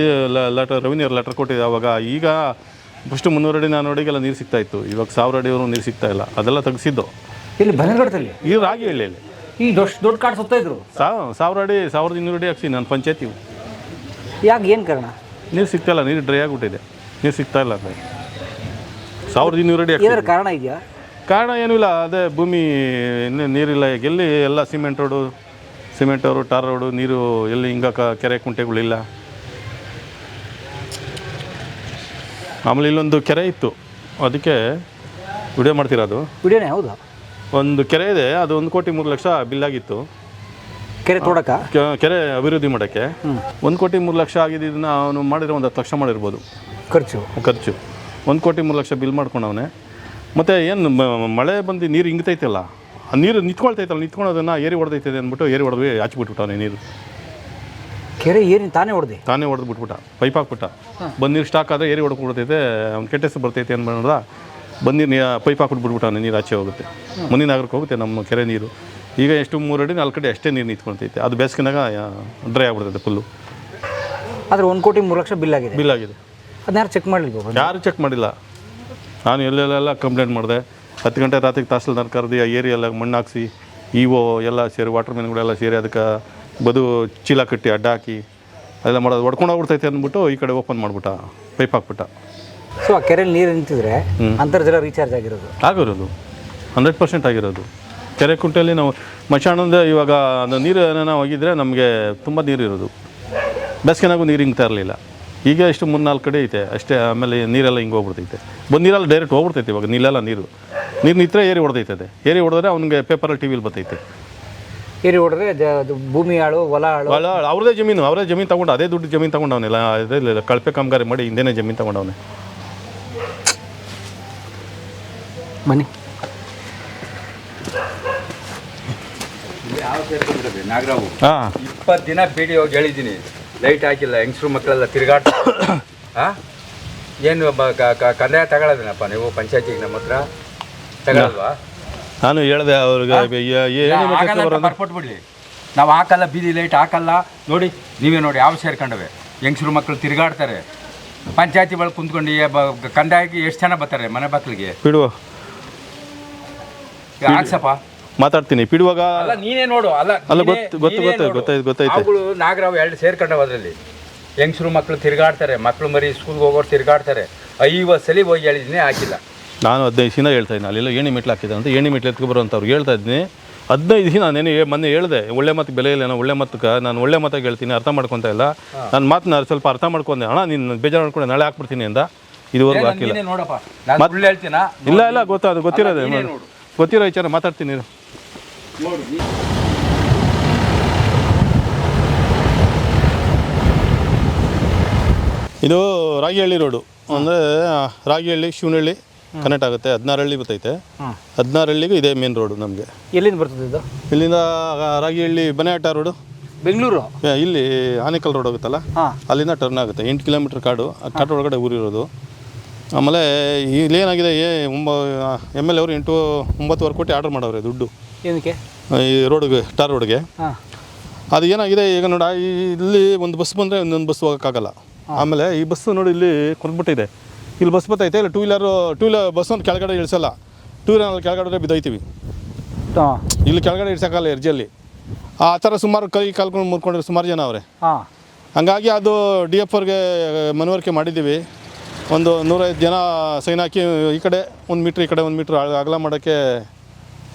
A: ರೆವಿನ್ಯೂ ಲೆಟ್ರ್ ಕೊಟ್ಟಿದೆ ಅವಾಗ. ಈಗ ಫಸ್ಟ್ 300 ಅಡಿ 400 ಅಡಿಗೆಲ್ಲ ನೀರು ಸಿಗ್ತಾಯಿತ್ತು. ಇವಾಗ 1000 ಅಡಿವರೆಗೂ ನೀರು ಸಿಗ್ತಾಯಿಲ್ಲ. ಅದೆಲ್ಲ ತೆಗೆಸಿದ್ದು
B: ಇಲ್ಲಿ ಬನಗಡದಲ್ಲಿ.
A: ಈ ರಾಗಿ ಹೇಳಿ
B: ಈ ದೊಡ್ಡ ಕಾಡು ಸುತ್ತಾಯಿದ್ರು.
A: 1000 ಅಡಿ 1200 ಅಡಿ ಹಾಕ್ಸಿ ನಾನು ಪಂಚಾಯತಿ.
B: ಯಾಕೆ, ಏನು ಕಾರಣ?
A: ನೀರು ಸಿಗ್ತಾಯಿಲ್ಲ, ನೀರು ಡ್ರೈ ಆಗಿಬಿಟ್ಟಿದೆ, ನೀರು ಸಿಗ್ತಾಯಿಲ್ಲ. 1200 ಅಡಿ ಹಾಕಿ
B: ಕಾರಣ ಇದೆಯಾ?
A: ಕಾರಣ ಏನೂ ಇಲ್ಲ, ಅದೇ ಭೂಮಿ ನೀರಿಲ್ಲ. ಎಲ್ಲಿ ಎಲ್ಲ ಸಿಮೆಂಟ್ ರೋಡು, ಟಾರ್ ರೋಡು, ನೀರು ಎಲ್ಲಿ ಕೆರೆ ಕುಂಟೆಗಳಿಲ್ಲ. ಆಮೇಲೆ ಇಲ್ಲೊಂದು ಕೆರೆ ಇತ್ತು, ಅದಕ್ಕೆ ವಿಡಿಯೋ ಮಾಡ್ತಿರೋದು.
B: ವಿಡಿಯೋನೇ? ಹೌದಾ?
A: ಒಂದು ಕೆರೆ ಇದೆ, ಅದು 1 ಕೋಟಿ 3 ಲಕ್ಷ ಬಿಲ್ಲಾಗಿತ್ತು.
B: ಕೆರೆ ತೋಡಕ್ಕೆ,
A: ಕೆರೆ ಅಭಿವೃದ್ಧಿ ಮಾಡೋಕ್ಕೆ 1 ಕೋಟಿ 3 ಲಕ್ಷ ಆಗಿದ್ದನ್ನು ಅವನು ಮಾಡಿದ್ರೆ 10 ಲಕ್ಷ ಮಾಡಿರ್ಬೋದು ಖರ್ಚು. 1 ಕೋಟಿ 3 ಲಕ್ಷ ಬಿಲ್ ಮಾಡ್ಕೊಂಡವನೇ. ಮತ್ತು ಏನು ಮಳೆ ಬಂದು ನೀರು ಹಿಂಗ್ತೈತಲ್ಲ, ಆ ನೀರು ನಿಂತ್ಕೊಳೋದನ್ನು ಏರಿ ಹೊಡೆದೈತದೆ ಅಂದ್ಬಿಟ್ಟು ಏರಿ ಹೊಡೆದ್ವಿ, ಆಚಿಬಿಟ್ಬಿಟ್ಟವನೇ ನೀರು.
B: ಕೆರೆ ಏರಿ ತಾನೇ ಹೊಡೆದು
A: ಬಿಟ್ಬಿಟ್ಟ, ಪೈಪ್ ಹಾಕ್ಬಿಟ್ಟ. ಬಂದು ನೀರು ಸ್ಟಾಕ್ ಆದರೆ ಏರಿ ಹೊಡ್ಕೊಬಿಡ್ತೈತೆ, ಅವ್ನು ಕೆಟ್ಟ ಹೆಸರು ಬರ್ತೈತೆ ಅನ್ಬೋದ. ಬಂದು ನೀರು ಪೈಪ್ ಹಾಕ್ಬಿಟ್ಬಿಟ್ಬಿಟ್ಟವನೇ, ನೀರು ಆಚೆ ಹೋಗುತ್ತೆ, ಮುಂದಿನ ನಗರಕ್ಕೆ ಹೋಗುತ್ತೆ ನಮ್ಮ ಕೆರೆ ನೀರು. ಈಗ ಎಷ್ಟು 3 ಅಡಿ 4 ಅಡಿ ಅಷ್ಟೇ ನೀರು ನಿಂತ್ಕೊಳ್ತೈತೆ. ಅದು ಬೇಸಿಗೆನಾಗ ಡ್ರೈ ಆಗ್ಬಿಡ್ತೈತೆ ಫುಲ್ಲು.
B: ಆದರೆ 1 ಕೋಟಿ 3 ಲಕ್ಷ ಬಿಲ್ ಆಗಿದೆ. ಅದನ್ನ ಯಾರು ಚೆಕ್ ಮಾಡಲಿಲ್ಲ?
A: ಯಾರು ಚೆಕ್ ಮಾಡಿಲ್ಲ. ನಾನು ಎಲ್ಲೆಲ್ಲ ಕಂಪ್ಲೇಂಟ್ ಮಾಡಿದೆ. 10 ಗಂಟೆ ರಾತ್ರಿಗೆ ತಹಸೀಲ್ದಾರ್ ಕರೆದು ಆ ಏರಿಯೆಲ್ಲ ಮಣ್ಣು ಹಾಕ್ಸಿ, ಎಲ್ಲ ಸೇರಿ ವಾಟರ್ ಮ್ಯಾನ್ಗಳೆಲ್ಲ ಸೇರಿ ಅದಕ್ಕೆ ಚೀಲ ಕಟ್ಟಿ ಅಡ್ಡ ಹಾಕಿ ಅದೆಲ್ಲ ಮಾಡೋದು. ಹೊಡ್ಕೊಂಡು ಹೋಗ್ಬಿಡ್ತೈತೆ ಅಂದ್ಬಿಟ್ಟು ಈ ಕಡೆ ಓಪನ್ ಮಾಡಿಬಿಟ್ಟ, ಪೈಪ್ ಹಾಕ್ಬಿಟ್ಟ.
B: ಸೊ ಆ ಕೆರೆಯಲ್ಲಿ ನೀರು ನಿಂತಿದ್ರೆ ಅಂತರ್ಜಲ ರೀಚಾರ್ಜ್ ಆಗಿರೋದು
A: 100% ಆಗಿರೋದು. ಕೆರೆ ಕುಂಟೆಯಲ್ಲಿ ನಾವು ಮಶಾಣದ ಇವಾಗ ಅದು ನೀರು ಏನೋ ಹೋಗಿದ್ರೆ ನಮಗೆ ತುಂಬ ನೀರು ಇರೋದು. ಬೇಸಿಗೆನಾಗೂ ನೀರು ಹಿಂಗ್ತಾ ಇರಲಿಲ್ಲ. ಈಗ ಎಷ್ಟು 3-4 ಕಡೆ ಐತೆ ಅಷ್ಟೇ. ಆಮೇಲೆ ನೀರೆಲ್ಲ ಹಿಂಗೆ ಹೋಗ್ಬಿಡ್ತೈತೆ. ನೀರೆಲ್ಲ ಡೈರೆಕ್ಟ್ ಹೋಗ್ಬಿಡ್ತೈತೆ. ಇವಾಗ ನೀರು ನಿಂತರೆ ಏರಿ ಹೊಡೆದೈತದೆ. ಏರಿ ಹೊಡೆದ್ರೆ ಅವ್ನಿಗೆ ಪೇಪರಲ್ಲಿ TV ಬರ್ತೈತೆ.
B: ಏರಿ ಹೊಡೆದ್ರೆ ಭೂಮಿ ಹಾಳು, ಹೊಲ
A: ಅವ್ರದೇ ಜಮೀನು ತಗೊಂಡು, ಅದೇ ದುಡ್ಡು ಜಮೀನು ತಗೊಂಡವನಿಲ್ಲ. ಅದೇ ಕಳಪೆ ಕಾಮಗಾರಿ ಮಾಡಿ ಹಿಂದೆನೇ ಜಮೀನು ತಗೊಂಡವನೇ.
B: ಬನ್ನಿ.
F: ನಾಗರಾವು 20 ದಿನ ಭೇಟಿ ಹೋಗಿ ಹೇಳಿದ್ದೀನಿ, ಲೈಟ್ ಹಾಕಿಲ್ಲ, ಹೆಂಗಸರು ಮಕ್ಕಳೆಲ್ಲ ತಿರುಗಾಡ್ತಾರೆ. ಏನು ಕಂದಾಯ ತಗೊಳ್ಳೋದೇನಪ್ಪ ನೀವು ಪಂಚಾಯತಿಗೆ? ನಮ್ಮ ಹತ್ರ ತಗೊಳ್ಳಲ್ವಾ?
A: ನಾನು ಹೇಳಿದೆ ಅವ್ರಿಗೆ,
F: ಬರ್ಕೊಟ್ಬಿಡ್ಲಿ, ನಾವು ಹಾಕಲ್ಲ, ಬೀದಿ ಲೈಟ್ ಹಾಕಲ್ಲ. ನೋಡಿ, ನೀವೇ ನೋಡಿ ಯಾವ ಸೇರ್ಕೊಂಡವೆ. ಹೆಂಗಸರು ಮಕ್ಕಳು ತಿರುಗಾಡ್ತಾರೆ. ಪಂಚಾಯತಿ ಒಳಗೆ ಕುಂತ್ಕೊಂಡು ಕಂದಾಯಕ್ಕೆ ಎಷ್ಟು ಜನ ಬರ್ತಾರೆ ಮನೆ ಬಾಗಿಲಿಗೆ?
A: ಬಿಡುವ
F: ಹಾಕ್ಸಪ್ಪ,
A: ಮಾತಾಡ್ತೀನಿ ಬಿಡುವಾಗ.
F: ಅಲ್ಲ ನೀನೇ ನೋಡು. ಅಲ್ಲ
A: ಗೊತ್ತಾಯ್ತು.
F: ನಾಗರಾವ್ 2 ಸೇರ್ಕೊಂಡವ. ಅದರಲ್ಲಿ ಹೆಂಗಸರು ಮಕ್ಕಳು ತಿರುಗಾಡ್ತಾರೆ, ಮಕ್ಕಳು ಮರಿ ಸ್ಕೂಲ್ಗೆ ಹೋಗೋರು ತಿರುಗಾಡ್ತಾರೆ. 50 ಸಲ ಹೋಗಿ ಹೇಳಿದ್ದೀನಿ, ಹಾಕಿಲ್ಲ.
A: ನಾನು 15 ದಿನ ಹೇಳ್ತಾ ಇದ್ದೀನಿ. ಅಲ್ಲೆಲ್ಲ ಏಣಿ ಮೆಟ್ಲು ಹಾಕಿದೆ ಅಂತ. ಏಣಿ ಮೆಟ್ಲು ಎತ್ಕೊ ಬರೋಂಥವ್ರು ಹೇಳ್ತಾ ಇದ್ದೀನಿ. 15 ದಿನ ನಾನು ಮೊನ್ನೆ ಹೇಳಿದೆ ಒಳ್ಳೆ ಮಾತು ಬೆಲೆ ಇಲ್ಲ, ಒಳ್ಳೆ ಮಾತಕ್ಕೆ ನಾನು ಒಳ್ಳೆ ಮಾತಾಗಿ ಹೇಳ್ತೀನಿ, ಅರ್ಥ ಮಾಡ್ಕೊತಾ ಇಲ್ಲ. ನನ್ನ ಮಾತನ್ನ ಸ್ವಲ್ಪ ಅರ್ಥ ಮಾಡ್ಕೊಂಡೆ. ಅಣ್ಣ ನೀನು ಬೇಜಾರು ಮಾಡ್ಕೊಂಡು ನಾಳೆ ಹಾಕ್ಬಿಡ್ತೀನಿ ಅಂದ. ಇದುವರೆಗೂ ಹಾಕಿಲ್ಲ.
F: ನೋಡಪ್ಪ ನಾನು ಸುಳ್ಳು ಹೇಳ್ತೀನಾ?
A: ಇಲ್ಲ ಗೊತ್ತಿರೋದೆ ಗೊತ್ತಿರೋ ವಿಚಾರ ಮಾತಾಡ್ತೀನಿ. ಇದು ರಾಗಿಹಳ್ಳಿ ರೋಡು ಅಂದರೆ ರಾಗಿಹಳ್ಳಿ ಶಿವನಹಳ್ಳಿ ಕನೆಕ್ಟ್ ಆಗುತ್ತೆ. 16 ಹಳ್ಳಿ ಬರ್ತೈತೆ. 16 ಹಳ್ಳಿಗೂ ಇದೇ ಮೇನ್ ರೋಡು ನಮಗೆ.
B: ಎಲ್ಲಿಂದ ಬರ್ತದೆ ಇದು?
A: ಇಲ್ಲಿಂದ ರಾಗಿಹಳ್ಳಿ ಬನೆಹಟ್ಟ ರೋಡು,
B: ಬೆಂಗಳೂರು.
A: ಇಲ್ಲಿ ಆನೇಕಲ್ ರೋಡ್ ಹೋಗುತ್ತಲ್ಲ, ಅಲ್ಲಿಂದ ಟರ್ನ್ ಆಗುತ್ತೆ. 8 ಕಿಲೋಮೀಟ್ರ್ ಕಾಡು. ಆ ಕಾಡು ಒಳಗಡೆ ಊರಿರೋದು. ಆಮೇಲೆ ಇಲ್ಲೇನಾಗಿದೆ, MLA ಅವರು 9 ಕೋಟಿ ಆರ್ಡರ್ ಮಾಡವ್ರೆ ದುಡ್ಡು
B: ಏನಕ್ಕೆ
A: ಈ ರೋಡ್ಗೆ, ಟಾರ್ ರೋಡ್ಗೆ. ಅದು ಏನಾಗಿದೆ ಈಗ ನೋಡಿ, ಇಲ್ಲಿ ಒಂದು ಬಸ್ ಬಂದರೆ ಇನ್ನೊಂದು ಬಸ್ ಹೋಗೋಕ್ಕಾಗಲ್ಲ. ಆಮೇಲೆ ಈ ಬಸ್ಸು ನೋಡಿ ಇಲ್ಲಿ ಕೊಟ್ಬಿಟ್ಟಿದೆ. ಇಲ್ಲಿ ಬಸ್ ಬರ್ತೈತೆ, ಇಲ್ಲ ಟೂ ವೀಲರ್ ಬಸ್ ಒಂದು ಕೆಳಗಡೆ ಇಳಿಸಲ್ಲ. ಟೂ ವೀಲರ್ ಕೆಳಗಡೆ ಬಿದ್ದೋಯ್ತೀವಿ. ಇಲ್ಲಿ ಕೆಳಗಡೆ ಇಡ್ಸೋಕ್ಕಲ್ಲ ಎರ್ಜಲ್ಲಿ. ಆ ಥರ ಸುಮಾರು ಕೈ ಕಾಲ್ಕೊಂಡು ಮುರ್ಕೊಂಡ್ರೆ ಸುಮಾರು ಜನ ಅವರೇ. ಹಂಗಾಗಿ ಅದು DF ಅವ್ರಿಗೆ ಮನವರಿಕೆ ಮಾಡಿದ್ದೀವಿ. ಒಂದು 105 ಜನ ಸೈನ್ ಹಾಕಿ ಈ ಕಡೆ 1 ಮೀಟ್ರ್, ಈ ಕಡೆ 1 ಮೀಟ್ರ್ ಅಗಲ ಮಾಡೋಕ್ಕೆ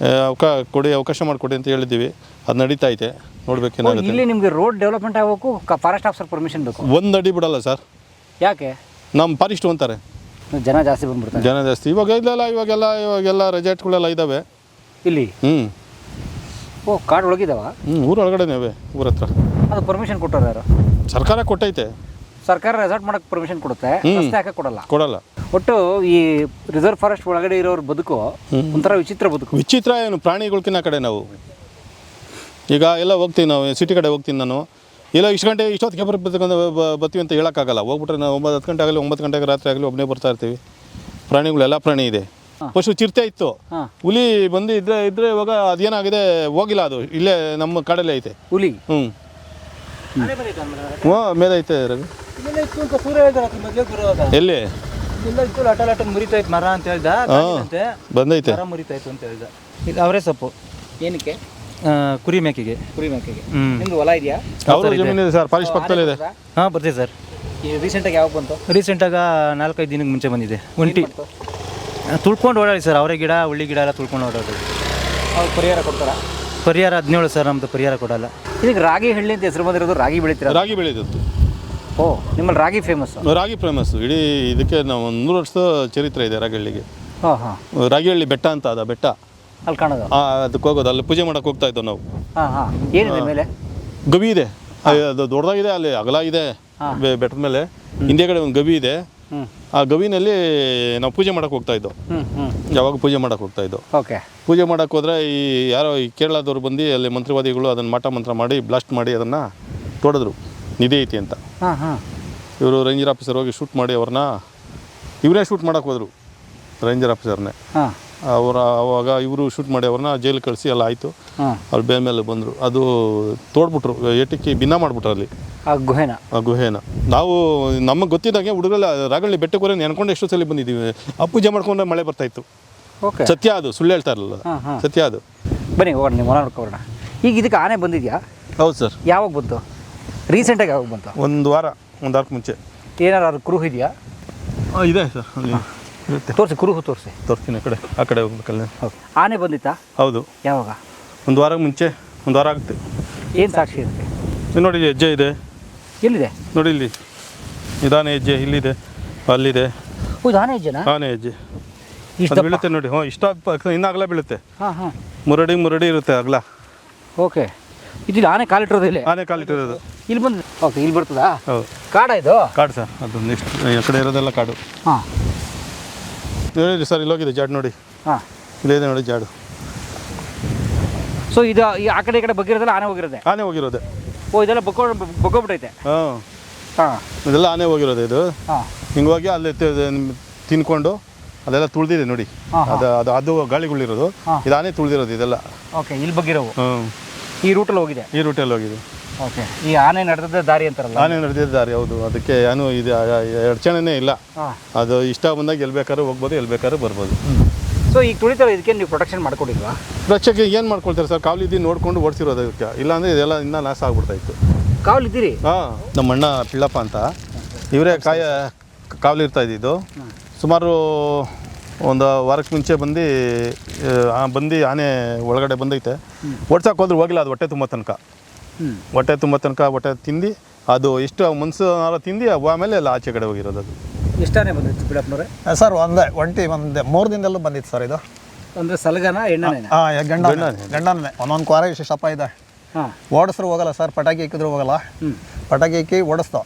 A: ಅವಕಾಶ ಮಾಡಿಕೊಡಿ ಅಂತ ಹೇಳಿದ್ದೀವಿ. ಅದು ನಡೀತಾ ಐತೆ, ನೋಡ್ಬೇಕೇನಾಗುತ್ತೆ.
B: ಇಲ್ಲಿ ನಿಮಗೆ ರೋಡ್ ಡೆವಲಪ್ಮೆಂಟ್ ಆಗಬೇಕು, ಫಾರೆಸ್ಟ್ ಆಫೀಸರ್ ಪರ್ಮಿಷನ್ ಬೇಕು.
A: 1 ಅಡಿ ಬಿಡಲ್ಲ ಸರ್.
B: ಯಾಕೆ?
A: ನಮ್ಮ ಫಾರೆಸ್ಟ್ ಅಂತಾರೆ,
B: ಜನ ಜಾಸ್ತಿ ಬಂದ್ಬಿಡ್ತಾರೆ.
A: ಜನ ಜಾಸ್ತಿ. ಇವಾಗೆಲ್ಲ ರೆಸಾರ್ಟ್ಗಳೆಲ್ಲ ಇದ್ದಾವೆ
B: ಇಲ್ಲಿ. ಓ, ಕಾಡು ಒಳಗಿದಾವ?
A: ಊರೊಳಗಡೆನೇ ಊರ ಹತ್ರ.
B: ಅದು ಪರ್ಮಿಷನ್ ಕೊಟ್ಟರು ಯಾರು?
A: ಸರ್ಕಾರ ಕೊಟ್ಟೈತೆ.
B: ಸರ್ಕಾರ ರೆಸಾರ್ಟ್ ಮಾಡಕ್ಕೆ ಪರ್ಮಿಷನ್ ಕೊಡುತ್ತೆ, ರಸ್ತೆ ಹಾಕಕ್ಕೆ ಕೊಡಲ್ಲ. ಒಟ್ಟು ಈ ರಿಸರ್ವ್ ಫಾರೆಸ್ಟ್ ಒಳಗಡೆ ಇರೋರು ಬದುಕು ಒಂಥರ ವಿಚಿತ್ರ ಬದುಕು.
A: ವಿಚಿತ್ರ ಏನು, ಪ್ರಾಣಿಗಳ್ಕಿನ್ನ ಕಡೆ ನಾವು ಈಗ ಎಲ್ಲ ಹೋಗ್ತೀವಿ. ನಾವು ಸಿಟಿ ಕಡೆ ಹೋಗ್ತೀನಿ ನಾನು. ಇಲ್ಲ ಇಷ್ಟೊತ್ತಿಗೆ ಬರ್ತೀವಿ ಅಂತ ಹೇಳೋಕ್ಕಾಗಲ್ಲ. ಹೋಗ್ಬಿಟ್ರೆ ನಾವು 9-10 ಗಂಟೆ ಆಗಲಿ, 9 ಗಂಟೆಗೆ ರಾತ್ರಿ ಆಗಲಿ ಒಬ್ಬನೇ ಬರ್ತಾ ಇರ್ತೀವಿ. ಪ್ರಾಣಿಗಳೆಲ್ಲ ಪ್ರಾಣಿ ಇದೆ. ಪಶು ಚಿರತೆ ಇತ್ತು, ಹುಲಿ ಬಂದು ಇದ್ರೆ ಇವಾಗ ಅದೇನಾಗಿದೆ ಹೋಗಿಲ್ಲ. ಅದು ಇಲ್ಲೇ ನಮ್ಮ ಕಾಡಲ್ಲೇ ಐತೆ
B: ಹುಲಿ.
A: ಮೇಲೈತೆ ರವಿ. ಎಲ್ಲಿ
G: ಮುರಿತೈತೆ ಮರ ಅಂತ ಹೇಳ್ದ,
A: ಬಂದೈತೆ
G: ಮುರಿತಾಯ್ತು ಅಂತ ಹೇಳ್ದ. ಇದು ಅವರೇ ಸೊಪ್ಪು.
B: ಏನಕ್ಕೆ?
G: ಕುರಿ ಮೇಕೆಗೆ.
B: ನಿಮ್ದು ಹೊಲ ಇದೆಯಾ?
A: ಅವ್ರ ಜಮೀನು ಇದೆ ಸರ್, ಫಾರೆಸ್ಟ್ ಪಕ್ಕದಲ್ಲೇ ಇದೆ.
G: ಹಾಂ, ಬರ್ತೀವಿ ಸರ್.
B: ರೀಸೆಂಟಾಗಿ ಯಾವಾಗ ಬಂತು?
G: ರೀಸೆಂಟಾಗಿ 4-5 ದಿನಕ್ಕೆ ಮುಂಚೆ ಬಂದಿದೆ. ಒಂಟಿ ತುಳ್ಕೊಂಡು ಓಡಾಡಿ ಸರ್. ಅವರೇ ಗಿಡ, ಉಳ್ಳಿ ಗಿಡ ಎಲ್ಲ ತುಳ್ಕೊಂಡು ಓಡಾಡಿ.
B: ಅವ್ರು ಪರಿಹಾರ ಕೊಡ್ತಾರಾ?
G: ಪರಿಹಾರ 17 ಸರ್, ನಮ್ಮದು ಪರಿಹಾರ ಕೊಡಲ್ಲ.
B: ಇದಕ್ಕೆ ರಾಗಿ ಹಳ್ಳಿ ಅಂತ ಹೆಸರು ಬಂದಿರೋದು. ರಾಗಿ ಬೆಳಿತೀರ?
A: ರಾಗಿ ಬೆಳೆದಿತ್ತು.
B: ಓ, ನಿಮ್ಮಲ್ಲಿ ರಾಗಿ ಫೇಮಸ್?
A: ರಾಗಿ ಫೇಮಸ್. ಇಡೀ ಇದಕ್ಕೆ ನಾವು 100 ವರ್ಷದ ಚರಿತ್ರೆ ಇದೆ ರಾಗಿಹಳ್ಳಿಗೆ. ರಾಗಿಹಳ್ಳಿ ಬೆಟ್ಟ ಅಂತ ಅದ ಬೆಟ್ಟ
B: ಅಲ್ಲಿ ಕಾಣೋದು.
A: ಅದಕ್ಕೆ ಹೋಗೋದು, ಅಲ್ಲಿ ಪೂಜೆ ಮಾಡಕ್ಕೆ ಹೋಗ್ತಾ ಇದ್ದೋ ನಾವು.
B: ಏನಿದೆ ಮೇಲೆ?
A: ಗವಿ ಇದೆ, ಅದು ದೊಡ್ಡದಾಗಿದೆ. ಅಲ್ಲಿ ಅಗಲ ಇದೆ ಬೆಟ್ಟದ ಮೇಲೆ. ಹಿಂದೆಗಡೆ ಒಂದು ಗವಿ ಇದೆ. ಆ ಗವಿನಲ್ಲಿ ನಾವು ಪೂಜೆ ಮಾಡಕ್ಕೆ ಹೋಗ್ತಾ ಇದ್ದೋ. ಯಾವಾಗ ಪೂಜೆ ಮಾಡಕ್ಕೆ ಹೋಗ್ತಾ ಇದ್ದೋ. ಪೂಜೆ ಮಾಡಕ್ಕೆ ಹೋದ್ರೆ ಈ ಕೇರಳದವ್ರು ಬಂದು ಅಲ್ಲಿ ಮಂತ್ರವಾದಿಗಳು ಅದನ್ನು ಮಾಟ ಮಂತ್ರ ಮಾಡಿ ಬ್ಲಾಸ್ಟ್ ಮಾಡಿ ಅದನ್ನು ತೋಡಿದ್ರು, ನಿಧಿ ಐತಿ ಅಂತ. ಇವರು ರೇಂಜರ್ ಆಫೀಸರ್ ಹೋಗಿ ಶೂಟ್ ಮಾಡಿ ಅವ್ರನ್ನ, ಇವರೇ ಶೂಟ್ ಮಾಡಕ್ಕೆ ಹೋದರು, ರೇಂಜರ್ ಆಫೀಸರ್ನೇ. ಅವಾಗ ಇವರು ಶೂಟ್ ಮಾಡಿ ಅವ್ರನ್ನ ಜೈಲಿಗೆ ಕಳಿಸಿ ಎಲ್ಲ ಆಯಿತು. ಅವ್ರು ಬೇರೆ ಮೇಲೆ ಬಂದರು. ಅದು ತೋಡ್ಬಿಟ್ರು, ಏಟಕ್ಕೆ ಭಿನ್ನ ಮಾಡಿಬಿಟ್ರು ಅಲ್ಲಿ ಆ ಗುಹೆನ. ನಾವು ನಮಗೆ ಗೊತ್ತಿದ್ದಾಗೆ ಹುಡುಗರೆಲ್ಲ ರಾಗಳ್ಳಿ ಬೆಟ್ಟಕ್ಕೆ ನೆನ್ಕೊಂಡು ಎಷ್ಟೋ ಸಲ ಬಂದಿದ್ದೀವಿ. ಆ ಪೂಜೆ ಮಾಡ್ಕೊಂಡ್ರೆ ಮಳೆ ಬರ್ತಾಯಿತ್ತು. ಸತ್ಯ ಅದು, ಸುಳ್ಳು ಹೇಳ್ತಾ ಇರಲಿಲ್ಲ, ಸತ್ಯ ಅದು.
B: ಬನ್ನಿ ಹೋಗೋಣ, ನೀವು ಹೊಲ ನೋಡ್ಕೊಬೋಣ. ಈಗ ಇದಕ್ಕೆ ಆನೆ ಬಂದಿದೆಯಾ?
A: ಹೌದು ಸರ್.
B: ಯಾವಾಗ ಬಂತು? ರೀಸೆಂಟಾಗಿ ಯಾವಾಗ ಬಂತು?
A: ಒಂದು ವಾರಕ್ಕೆ ಮುಂಚೆ.
B: ಏನಾರು ಕುರುಹು ಇದೆಯಾ?
A: ಇದೆ ಸರ್, ಅಲ್ಲಿ
B: ತೋರಿಸಿ, ಕುರುಹು
A: ತೋರಿಸ್ತೀನಿ. ಆ ಕಡೆ ಹೋಗ್ಬೇಕಲ್ಲ.
B: ಆನೆ ಬಂದಿತ್ತಾ?
A: ಹೌದು.
B: ಯಾವಾಗ?
A: ಒಂದು ವಾರಕ್ಕೆ ಮುಂಚೆ, 1 ವಾರ ಆಗುತ್ತೆ.
B: ಏನು ಸಾಕ್ಷಿ ಇರುತ್ತೆ?
A: ನೋಡಿ, ಹೆಜ್ಜೆ ಇದೆ.
B: ಎಲ್ಲಿದೆ
A: ನೋಡಿ? ಇಲ್ಲಿ ಇದಾನೆ ಹೆಜ್ಜೆ, ಇಲ್ಲಿದೆ, ಅಲ್ಲಿದೆ.
B: ಹೌದು, ಆನೆ ಹೆಜ್ಜೆನಾ?
A: ಆನೆ ಹೆಜ್ಜೆ ಬೀಳುತ್ತೆ ನೋಡಿ. ಇಷ್ಟ ಇನ್ನೂ ಅಗಲ ಬೀಳುತ್ತೆ. ಮುರಡಿ ಇರುತ್ತೆ ಅಗಲ.
B: ಓಕೆ. ಇದು ಆನೆ ಕಾಲಿಟ್ಟಿರೋದು? ಇಲ್ಲಿ
A: ಆನೆ ಕಾಲಿಟ್ಟಿರೋದು
B: ಇಲ್ಲಿ ಬಂದು. ಓಕೆ, ಇಲ್ಲಿ ಬರ್ತದಾ?
A: ಹೌದು.
B: ಕಾಡ ಇದು?
A: ಕಾಡು ಸರ್, ಅದು ನೆಕ್ಸ್ಟ್ ಈ ಕಡೆ ಇರೋದೆಲ್ಲ ಕಾಡು. ನೋಡಿ ಸರ್, ಇಲ್ಲೋಗಿದೆ ಜಾಡು ನೋಡಿ. ಇಲ್ಲಿದೆ ನೋಡಿ ಜಾಡು.
B: ಸೊ ಇದು ಆ ಕಡೆ ಈ ಕಡೆ ಬಗ್ಗಿರೋದೆಲ್ಲ ಆನೆ ಹೋಗಿರೋದೆ?
A: ಆನೆ ಹೋಗಿರೋದೆ.
B: ಓ, ಇದೆಲ್ಲ ಬಗ್ಗೋಗ್ಬಿಟ್ಟೈತೆ.
A: ಇದೆಲ್ಲ ಆನೆ ಹೋಗಿರೋದು. ಇದು ಹಿಂಗೆ ಹೋಗಿ ಅಲ್ಲಿ ತಿನ್ಕೊಂಡು ಅದೆಲ್ಲ ತುಳಿದಿದೆ ನೋಡಿ. ಅದು ಗಾಳಿಗಳಿರೋದು. ಇದು ಆನೆ ತುಳಿದಿರೋದು ಇದೆಲ್ಲ.
B: ಓಕೆ, ಇಲ್ಲಿ ಬಗ್ಗಿರೋವು ಈ ರೂಟಲ್ಲಿ ಹೋಗಿದೆ?
A: ಈ ರೂಟಲ್ಲಿ ಹೋಗಿದೆ.
B: ಓಕೆ. ಈ ಆನೆ ನಡೆದ ದಾರಿ ಅಂತಾರಲ್ಲ?
A: ಆನೆ ನಡೆದಿದ್ದ ದಾರಿ, ಹೌದು. ಅದಕ್ಕೆ ಏನು ಇದು ಅಡಚಣೆನೇ ಇಲ್ಲ. ಅದು ಇಷ್ಟ ಬಂದಾಗ ಎಲ್ಲಿ ಬೇಕಾದ್ರೂ ಹೋಗ್ಬೋದು, ಎಲ್ಲಿ ಬೇಕಾದ್ರೂ ಬರ್ಬೋದು.
B: ಸೊ ಈಗ ತುಳಿತಾರೆ, ಇದಕ್ಕೆ ನೀವು ಪ್ರೊಟೆಕ್ಷನ್ ಮಾಡ್ಕೊಂಡಿಲ್ವಾ?
A: ರಕ್ಷಕ್ಕೆ ಏನು ಮಾಡ್ಕೊಳ್ತಾರೆ ಸರ್? ಕಾವಲಿದ್ದು ನೋಡ್ಕೊಂಡು ಓಡಿಸಿರೋದು. ಅದಕ್ಕೆ ಇಲ್ಲಾಂದರೆ ಇದೆಲ್ಲ ಇನ್ನೂ ನಾಶ ಆಗ್ಬಿಡ್ತಾಯಿತ್ತು.
B: ಕಾವಲಿದ್ದೀರಿ?
A: ನಮ್ಮ ಅಣ್ಣ ಪಿಳ್ಳಪ್ಪ ಅಂತ, ಇವರೇ ಕಾವಲಿರ್ತಾ ಇದ್ದಿದ್ದು. ಸುಮಾರು ಒಂದು ವಾರಕ್ಕೆ ಮುಂಚೆ ಬಂದು ಆನೆ ಒಳಗಡೆ ಬಂದೈತೆ. ಓಡ್ಸಕ್ಕೆ ಹೋದ್ರೆ ಹೋಗಿಲ್ಲ, ಅದು ಹೊಟ್ಟೆ ತುಂಬ ತನಕ ಹೊಟ್ಟೆ ತಿಂದು ಅದು ಎಷ್ಟು ಮನ್ಸು ತಿಂದು ಆಮೇಲೆ ಎಲ್ಲ ಆಚೆ ಕಡೆ ಹೋಗಿರೋದು. ಅದು
B: ಎಷ್ಟಾನೆ ಬಂದಿತ್ತು ಬಿಡಪ್ಪನವ್ರೆ?
C: ಸರ್ ಒಂದೇ 3 ದಿನದಲ್ಲೂ ಬಂದಿತ್ತು ಸರ್ ಇದು.
B: ಅಂದರೆ ಸಲಗನ ಎಣ್ಣೆ?
C: ಗಂಡನೇ ಒಂದೊಂದು ಕ್ವಾರ ಇಷ್ಟಪ್ಪ ಇದೆ. ಓಡಿಸ್ರು ಹೋಗಲ್ಲ ಸರ್, ಪಟಾಕಿ ಇಕ್ಕಿದ್ರು ಹೋಗಲ್ಲ. ಪಟಾಕಿ ಇಕ್ಕಿ ಓಡಿಸ್ತು.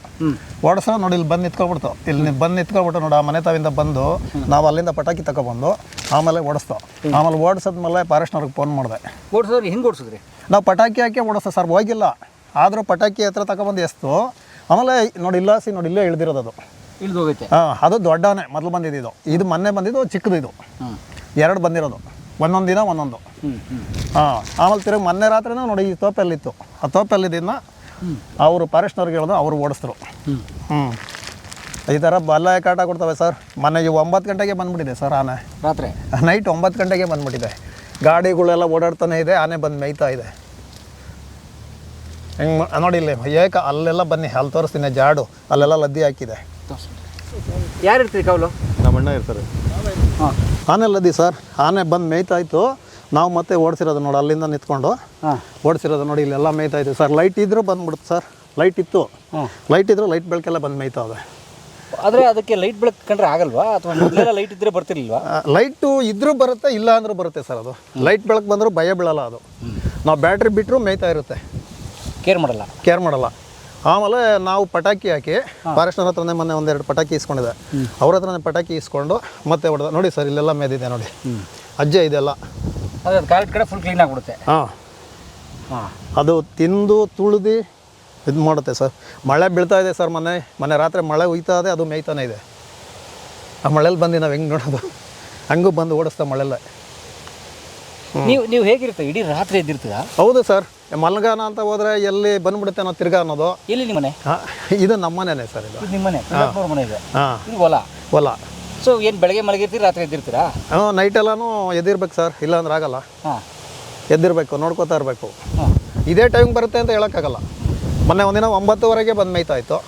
C: ಓಡಿಸ್ರು ನೋಡಿ ಇಲ್ಲಿ ಬಂದು ನಿಂತ್ಕೊಬಿಡ್ತು. ಇಲ್ಲಿ ಬಂದು ನಿಂತ್ಕೊಬಿಟ್ಟು ನೋಡಿ ಆ ಮನೆ ತಾವಿಂದ ಬಂದು ನಾವು ಅಲ್ಲಿಂದ ಪಟಾಕಿ ತಗೊಬಂದು ಆಮೇಲೆ ಓಡಿಸ್ತು. ಆಮೇಲೆ ಓಡಿಸಿದ್ಮೇಲೆ ಫಾರೆಸ್ಟ್ನವ್ರಿಗೆ ಫೋನ್ ಮಾಡಿದೆ.
B: ಓಡಿಸಿದ್ರೆ ಹಿಂಗೆ ಓಡಿಸಿದ್ರಿ?
C: ನಾವು ಪಟಾಕಿ ಹಾಕಿ ಓಡಿಸ್ತು ಸರ್, ಹೋಗಿಲ್ಲ. ಆದರೂ ಪಟಾಕಿ ಹತ್ರ ತಗೊಬಂದು ಎಸ್ತು. ಆಮೇಲೆ ನೋಡಿ ಇಲ್ಲೇ ಇಳ್ದಿರೋದು ಅದು.
B: ಇಳ್ದು ಹೋಗೈತೆ?
C: ಅದು ದೊಡ್ಡವನೇ ಮೊದಲು ಬಂದಿದ್ದು. ಇದು ಮೊನ್ನೆ ಬಂದಿದ್ದು ಚಿಕ್ಕದು. ಇದು 2 ಬಂದಿರೋದು, ಒಂದೊಂದು ದಿನ ಒಂದೊಂದು. ಆಮೇಲೆ ತಿರುಗಿ ಮೊನ್ನೆ ರಾತ್ರಿನೂ ನೋಡಿ ಈ ತೋಪಲ್ಲಿತ್ತು. ಆ ತೋಪಲ್ಲಿದ್ದನ್ನ ಅವರು ಫಾರೆಸ್ಟ್ನವ್ರಿಗೆ ಹೇಳಿದ್ರು, ಅವರು ಓಡಿಸಿದ್ರು. ಈ ಥರ ಬಲ್ಲ ಕಾಟ ಕೊಡ್ತವೆ ಸರ್. ಮೊನ್ನೆ 9 ಗಂಟೆಗೆ ಬಂದುಬಿಟ್ಟಿದೆ ಸರ್ ಆನೆ.
B: ರಾತ್ರಿ
C: ನೈಟ್ 9 ಗಂಟೆಗೆ ಬಂದುಬಿಟ್ಟಿದೆ. ಗಾಡಿಗಳೆಲ್ಲ ಓಡಾಡ್ತಾನೆ ಇದೆ, ಆನೆ ಬಂದು ಮೇಯ್ತಾ ಇದೆ. ಹಿಂಗೆ ನೋಡಿ ಇಲ್ಲಿ ಅಲ್ಲೆಲ್ಲ ಬನ್ನಿ, ಅಲ್ಲಿ ತೋರಿಸ್ತೀನಿ ಜಾಡು, ಅಲ್ಲೆಲ್ಲ ಲದ್ದಿ ಹಾಕಿದೆ.
B: ಯಾರು ಇರ್ತೀರಿ ಕಾವಲು?
A: ನಮ್ಮ ಅಣ್ಣ ಇರ್ತಾರೆ.
C: ಆನೆ ಲದ್ದಿ ಸರ್. ಆನೆ ಬಂದು ಮೇಯ್ತಾ ಇತ್ತು, ನಾವು ಮತ್ತೆ ಓಡಿಸಿರೋದು ನೋಡಿ, ಅಲ್ಲಿಂದ ನಿಂತ್ಕೊಂಡು ಓಡಿಸಿರೋದು ನೋಡಿ, ಇಲ್ಲೆಲ್ಲ ಮೇಯ್ತಾ ಇತ್ತು ಸರ್. ಲೈಟ್ ಇದ್ರೂ ಬಂದ್ಬಿಡುತ್ತೆ ಸರ್. ಲೈಟ್ ಇತ್ತು, ಲೈಟ್ ಬೆಳಕೆಲ್ಲ ಬಂದು ಮೇಯ್ತಾವೆ.
B: ಆದರೆ ಅದಕ್ಕೆ ಲೈಟ್ ಬೆಳಕು ಕಂಡ್ರೆ ಆಗಲ್ವಾ, ಅಥವಾ ಮೊದಲೆಲ್ಲ ಲೈಟ್ ಇದ್ದರೆ ಬರ್ತಿರ್ಲಿಲ್ವಾ?
C: ಲೈಟು ಇದ್ರೂ ಬರುತ್ತೆ, ಇಲ್ಲ ಅಂದ್ರೂ ಬರುತ್ತೆ ಸರ್. ಅದು ಲೈಟ್ ಬೆಳಕು ಬಂದರೂ ಭಯ ಬೀಳಲ್ಲ. ಅದು ನಾವು ಬ್ಯಾಟ್ರಿ ಬಿಟ್ಟರು ಮೇಯ್ತಾ ಇರುತ್ತೆ,
B: ಕೇರ್ ಮಾಡಲ್ಲ.
C: ಆಮೇಲೆ ನಾವು ಪಟಾಕಿ ಹಾಕಿ ಫಾರೆಸ್ಟ್ನವ್ರ ಹತ್ರನೇ ಮೊನ್ನೆ 1-2 ಪಟಾಕಿ ಇಸ್ಕೊಂಡಿದೆ. ಅವ್ರ ಹತ್ರನೇ ಪಟಾಕಿ ಇಸ್ಕೊಂಡು ಮತ್ತೆ ಹೊಡೆದ ನೋಡಿ ಸರ್, ಇಲ್ಲೆಲ್ಲ ಮೇದಿದೆ ನೋಡಿ, ಅಜ್ಜೆ ಇದೆಲ್ಲ.
B: ಅದು ಕಾಲಿನ ಕಡೆ ಫುಲ್ ಕ್ಲೀನ್ ಆಗಿಬಿಡುತ್ತೆ.
C: ಅದು ತಿಂದು ತುಳಿದು ಇದು ಮಾಡುತ್ತೆ ಸರ್. ಮಳೆ ಬೀಳ್ತಾ ಇದೆ ಸರ್. ಮೊನ್ನೆ ರಾತ್ರಿ ಮಳೆ ಹುಯ್ತಾ ಇದೆ, ಅದು ಮೇಯ್ತಾನೆ ಇದೆ. ಆ ಮಳೆಯಲ್ಲಿ ಬಂದು ನಾವು ಹೆಂಗೆ ನೋಡೋದು, ಹಂಗೂ ಬಂದು ಓಡಿಸ್ತಾ ಮಳೆಲ್ಲ.
B: ನೀವು ಹೇಗಿರುತ್ತೆ? ಇಡೀ ರಾತ್ರಿ ಎದ್ದಿರ್ತೀರಾ?
C: ಹೌದು ಸರ್. ಮಲ್ಗಾನ ಅಂತ ಹೋದರೆ ಎಲ್ಲಿ ಬಂದ್ಬಿಡುತ್ತೆ ನಾವು ತಿರ್ಗಾ ಅನ್ನೋದು.
B: ಎಲ್ಲಿ ನಿಮ್ಮ ಮನೆ?
C: ಇದು ನಮ್ಮ ಮನೆಯೇ ಸರ್. ಇದು
B: ನಿಮ್ಮ ಮನೆ? ಮನೆ ಇದೆ. ಇದು ಹೊಲ. ಸೊ ಏನು ಬೆಳಗ್ಗೆ ಮಲಗಿರ್ತೀರಿ, ರಾತ್ರಿ ಎದ್ದಿರ್ತೀರಾ?
C: ನೈಟೆಲ್ಲನೂ ಎದ್ದಿರ್ಬೇಕು ಸರ್, ಇಲ್ಲಾಂದ್ರೆ ಆಗಲ್ಲ. ಎದ್ದಿರಬೇಕು, ನೋಡ್ಕೋತಾ ಇರಬೇಕು. ಇದೇ ಟೈಮ್ ಬರುತ್ತೆ ಅಂತ ಹೇಳೋಕ್ಕಾಗಲ್ಲ. ಮೊನ್ನೆ ಒಂದಿನ 9:30ಗೆ ಬಂದು ಮೇಯ್ತಾ ಇತ್ತು.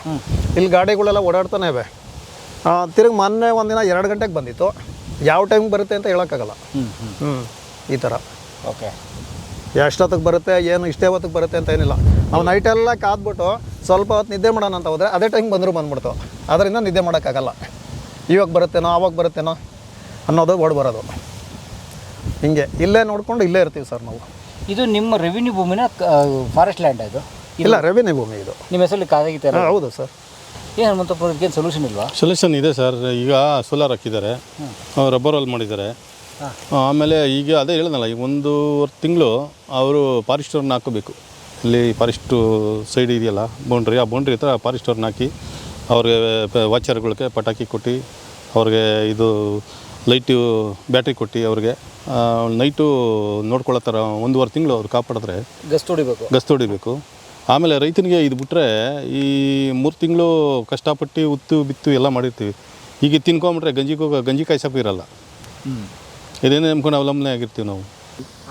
C: ಇಲ್ಲಿ ಗಾಡಿಗಳೆಲ್ಲ ಓಡಾಡ್ತಾನೆ ಇವೆ. ತಿರುಗಿ ಮೊನ್ನೆ ಒಂದಿನ 2 ಗಂಟೆಗೆ ಬಂದಿತ್ತು. ಯಾವ ಟೈಮ್ ಬರುತ್ತೆ ಅಂತ ಹೇಳೋಕ್ಕಾಗಲ್ಲ. ಈ ಥರ
B: ಓಕೆ.
C: ಎಷ್ಟೊತ್ತಿಗೆ ಬರುತ್ತೆ, ಏನು ಇಷ್ಟೇ ಹೊತ್ತಿಗೆ ಬರುತ್ತೆ ಅಂತ ಏನಿಲ್ಲ. ನಾವು ನೈಟೆಲ್ಲ ಕಾದ್ಬಿಟ್ಟು ಸ್ವಲ್ಪ ಹೊತ್ತು ನಿದ್ದೆ ಮಾಡೋಣ ಅಂತ ಹೋದರೆ ಅದೇ ಟೈಮ್ ಬಂದ್ಬಿಡ್ತು. ಅದರಿಂದ ನಿದ್ದೆ ಮಾಡೋಕ್ಕಾಗಲ್ಲ. ಇವಾಗ ಬರುತ್ತೇನೋ, ಆವಾಗ ಬರುತ್ತೇನೋ ಅನ್ನೋದು ಓಡಿ ಬರೋದು. ಹಿಂಗೆ ಇಲ್ಲೇ ನೋಡ್ಕೊಂಡು ಇಲ್ಲೇ ಇರ್ತೀವಿ ಸರ್ ನಾವು.
B: ಇದು ನಿಮ್ಮ ರೆವಿನ್ಯೂ ಭೂಮಿನ ಫಾರೆಸ್ಟ್ ಲ್ಯಾಂಡ್? ಇದು
C: ಇಲ್ಲ, ರೆವಿನ್ಯೂ ಭೂಮಿ ಇದು.
B: ನಿಮ್ಮ ಹೆಸರಲ್ಲಿ ಕಾದಾಗಿತ್ತು?
C: ಹೌದು ಸರ್.
B: ಏನು ಹನುಮಂತಪ್ಪ, ಇದಕ್ಕೇನು ಸೊಲ್ಯೂಷನ್ ಇಲ್ವಾ?
A: ಸೊಲ್ಯೂಷನ್ ಇದೆ ಸರ್. ಈಗ ಸೋಲಾರ್ ಹಾಕಿದ್ದಾರೆ, ರಬ್ಬರ್ ವಾಲ್ ಮಾಡಿದ್ದಾರೆ. ಆಮೇಲೆ ಈಗ ಅದೇ ಹೇಳಿದ್ನಲ್ಲ, ಈಗ 1.5 ತಿಂಗಳು ಅವರು ಫಾರೆಸ್ಟರ್ನ ಹಾಕೋಬೇಕು. ಇಲ್ಲಿ ಫಾರೆಸ್ಟು ಸೈಡ್ ಇದೆಯಲ್ಲ ಬೌಂಡ್ರಿ, ಆ ಬೌಂಡ್ರಿ ಹತ್ರ ಫಾರೆಸ್ಟರ್ನ ಹಾಕಿ ಅವ್ರಿಗೆ ವಾಚರ್ಗಳಿಗೆ ಪಟಾಕಿ ಕೊಟ್ಟು, ಅವ್ರಿಗೆ ಇದು ಲೈಟು ಬ್ಯಾಟ್ರಿ ಕೊಟ್ಟು ಅವ್ರಿಗೆ ನೈಟು ನೋಡ್ಕೊಳ್ಳೋ ಥರ 1.5 ತಿಂಗಳು ಅವ್ರು ಕಾಪಾಡಿದ್ರೆ ಗಸ್ತು ಹೊಡಿಬೇಕು. ಆಮೇಲೆ ರೈತನಿಗೆ ಇದು ಬಿಟ್ಟರೆ ಈ 3 ತಿಂಗಳು ಕಷ್ಟಪಟ್ಟು ಉತ್ತು ಬಿತ್ತು ಎಲ್ಲ ಮಾಡಿರ್ತೀವಿ. ಈಗ ತಿನ್ಕೊಂಬಿಟ್ರೆ ಗಂಜಿ ಕಾಯ್ಸಕ್ಕೂ ಇರಲ್ಲ. ಇದೇನೇ ನಂಬ್ಕೊಂಡು ಅವಲಂಬನೆ ಆಗಿರ್ತೀವಿ ನಾವು.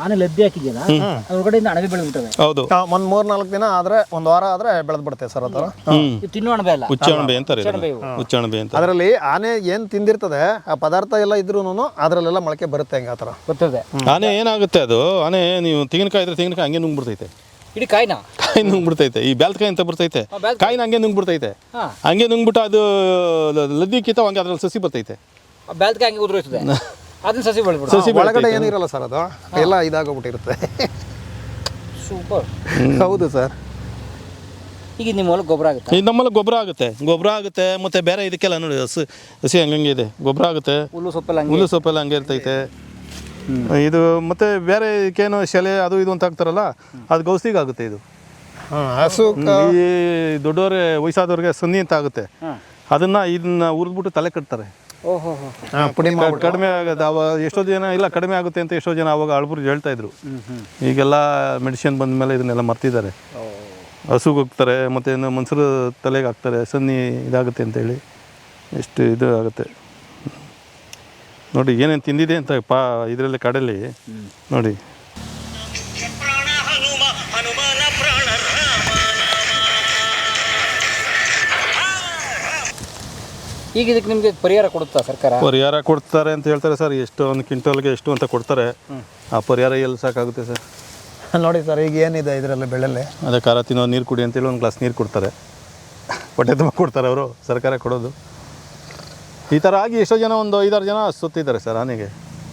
B: ಆನೆ ಲದ್ದಿ ಹಾಕಿದ್ಯಲ್ಲ, ಹೊರಗಡೆಯಿಂದ ಅಣಬೆ ಬೆಳೆದ್ಬಿಟ್ಟವೆ.
A: ಹೌದು,
C: ಒಂದು 3-4 ದಿನ ಆದರೆ, ಒಂದು ವಾರ ಆದರೆ ಬೆಳೆದ್ಬಿಡುತ್ತೆ ಸರ್. ಅದು
B: ತಿನ್ನೋ ಅಣಬೆ ಅಲ್ಲ,
A: ಹುಚ್ಚಣಬೆ ಅಂತಾರೆ. ಹುಚ್ಚಣಬೆ ಅಂತ
C: ಅದರಲ್ಲಿ ಆನೆ ಏನು ತಿಂದಿರ್ತದೆ ಆ ಪದಾರ್ಥ ಎಲ್ಲ ಇದ್ರೂ ಅದರಲ್ಲೆಲ್ಲ ಮೊಳಕೆ ಬರುತ್ತೆ. ಹೆಂಗೆ ಆ ಥರ
B: ಬರ್ತದೆ.
A: ಆನೆ ಏನಾಗುತ್ತೆ, ಅದು ಆನೆ ನೀವು ತೆಂಗಿನಕಾಯಿ ಇದ್ರೆ ತೆಂಗಿನಕಾಯಿ ಹಂಗೆ ನುಂಗ್ಬಿಡ್ತೈತೆ.
B: ಇಡೀ ಕಾಯಿ
A: ನುಂಗ್ಬಿಡ್ತೈತೆ. ಈ ಬ್ಯಾಲ್ಕಾಯಿ ಅಂತ ಬರ್ತೈತೆ, ಕಾಯಿನ ಹಂಗೆ ನುಂಗ್ಬಿಡ್ತೈತೆ. ಹಂಗೆ ನುಂಗ್ಬಿಟ್ಟು ಅದು ಲದ್ದಿ ಕಿತ್ತಾವ, ಹಂಗೆ ಅದ್ರಲ್ಲಿ ಸಸಿ ಬರ್ತೈತೆ.
B: ಬ್ಯಾಲ್ಕಾಯಿ ಹಂಗೆ ಉದುರೋಯ್ತದೆ, ಅದನ್ನ ಸಸಿ
C: ಸಸಿ ಒಳಗಡೆ ಏನಿರಲ್ಲ ಸರ್, ಅದು ಎಲ್ಲ ಇದಾಗೋಗ್ಬಿಟ್ಟಿರುತ್ತೆ.
B: ಸೂಪರ್.
C: ಹೌದು ಸರ್.
B: ಈಗ ನಿಮ್ಮ ಹೊಲಕ್ಕೆ ಗೊಬ್ಬರ ಆಗುತ್ತೆ?
A: ಈಗ ನಮ್ಮಲ್ಲಿ ಗೊಬ್ಬರ ಆಗುತ್ತೆ. ಮತ್ತು ಬೇರೆ ಇದಕ್ಕೆಲ್ಲ ನೋಡಿ ಹಸಿ ಹಂಗೆ ಇದೆ, ಗೊಬ್ಬರ ಆಗುತ್ತೆ. ಹುಲ್ಲು ಸೊಪ್ಪೆಲ್ಲ ಹಂಗೆ ಇರ್ತೈತೆ. ಇದು ಮತ್ತು ಬೇರೆ ಇದಕ್ಕೇನು ಶೆಲೆ ಅದು ಇದು ಅಂತ ಹಾಕ್ತಾರಲ್ಲ, ಅದು ಗೌಸಿಗೆ ಆಗುತ್ತೆ. ಇದು
C: ಹಸು
A: ಈ ದೊಡ್ಡವರೇ ವಯಸ್ಸಾದವ್ರಿಗೆ ಸನ್ನಿ ಅಂತ ಆಗುತ್ತೆ. ಇದನ್ನ ಉರಿದ್ಬಿಟ್ಟು ತಲೆ ಕಟ್ತಾರೆ. ಕಡಿಮೆ ಆಗುತ್ತೆ. ಎಷ್ಟೋ ಜನ ಇಲ್ಲ ಕಡಿಮೆ ಆಗುತ್ತೆ ಅಂತ ಎಷ್ಟೋ ಜನ ಅವಾಗ ಅಳ್ಬುರ್ಜ್ ಹೇಳ್ತಾ ಇದ್ರು. ಈಗೆಲ್ಲ ಮೆಡಿಸಿನ್ ಬಂದ ಮೇಲೆ ಇದನ್ನೆಲ್ಲ ಮರ್ತಿದ್ದಾರೆ. ಹಸುಗೆ ಹೋಗ್ತಾರೆ, ಮತ್ತು ಇನ್ನು ಮನ್ಸರು ತಲೆಗೆ ಹಾಕ್ತಾರೆ, ಸನ್ನಿ ಇದಾಗುತ್ತೆ ಅಂತೇಳಿ. ಎಷ್ಟು ಇದು ಆಗುತ್ತೆ ನೋಡಿ, ಏನೇನು ತಿಂದಿದೆ ಅಂತ ಇದರಲ್ಲಿ ಕಾಡಲ್ಲಿ ನೋಡಿ.
B: ಈಗ ಇದಕ್ಕೆ ನಿಮಗೆ ಪರಿಹಾರ ಕೊಡುತ್ತಾ ಸರ್ಕಾರ?
A: ಪರಿಹಾರ ಕೊಡ್ತಾರೆ ಅಂತ ಹೇಳ್ತಾರೆ ಸರ್, ಎಷ್ಟು ಒಂದು ಕ್ವಿಂಟಲ್ಗೆ ಎಷ್ಟು ಅಂತ ಕೊಡ್ತಾರೆ. ಆ ಪರಿಹಾರ ಎಲ್ಲಿ ಸಾಕಾಗುತ್ತೆ ಸರ್?
C: ನೋಡಿ ಸರ್, ಈಗ ಏನಿದೆ ಇದರಲ್ಲಿ ಬೆಳೆಯಲ್ಲಿ
A: ಅದೇ ಖಾರ ತಿನ್ನೋ ನೀರು ಕುಡಿ ಅಂತೇಳಿ ಒಂದು ಗ್ಲಾಸ್ ನೀರು ಕೊಡ್ತಾರೆ, ಹೊಟ್ಟೆ ತುಂಬ ಕೊಡ್ತಾರೆ ಅವರು, ಸರ್ಕಾರ ಕೊಡೋದು. ಈ ಥರ ಆಗಿ ಎಷ್ಟೋ ಜನ ಒಂದು 5-6 ಜನ ಸುತ್ತಿದ್ದಾರೆ ಸರ್, ಆನೆಗೆ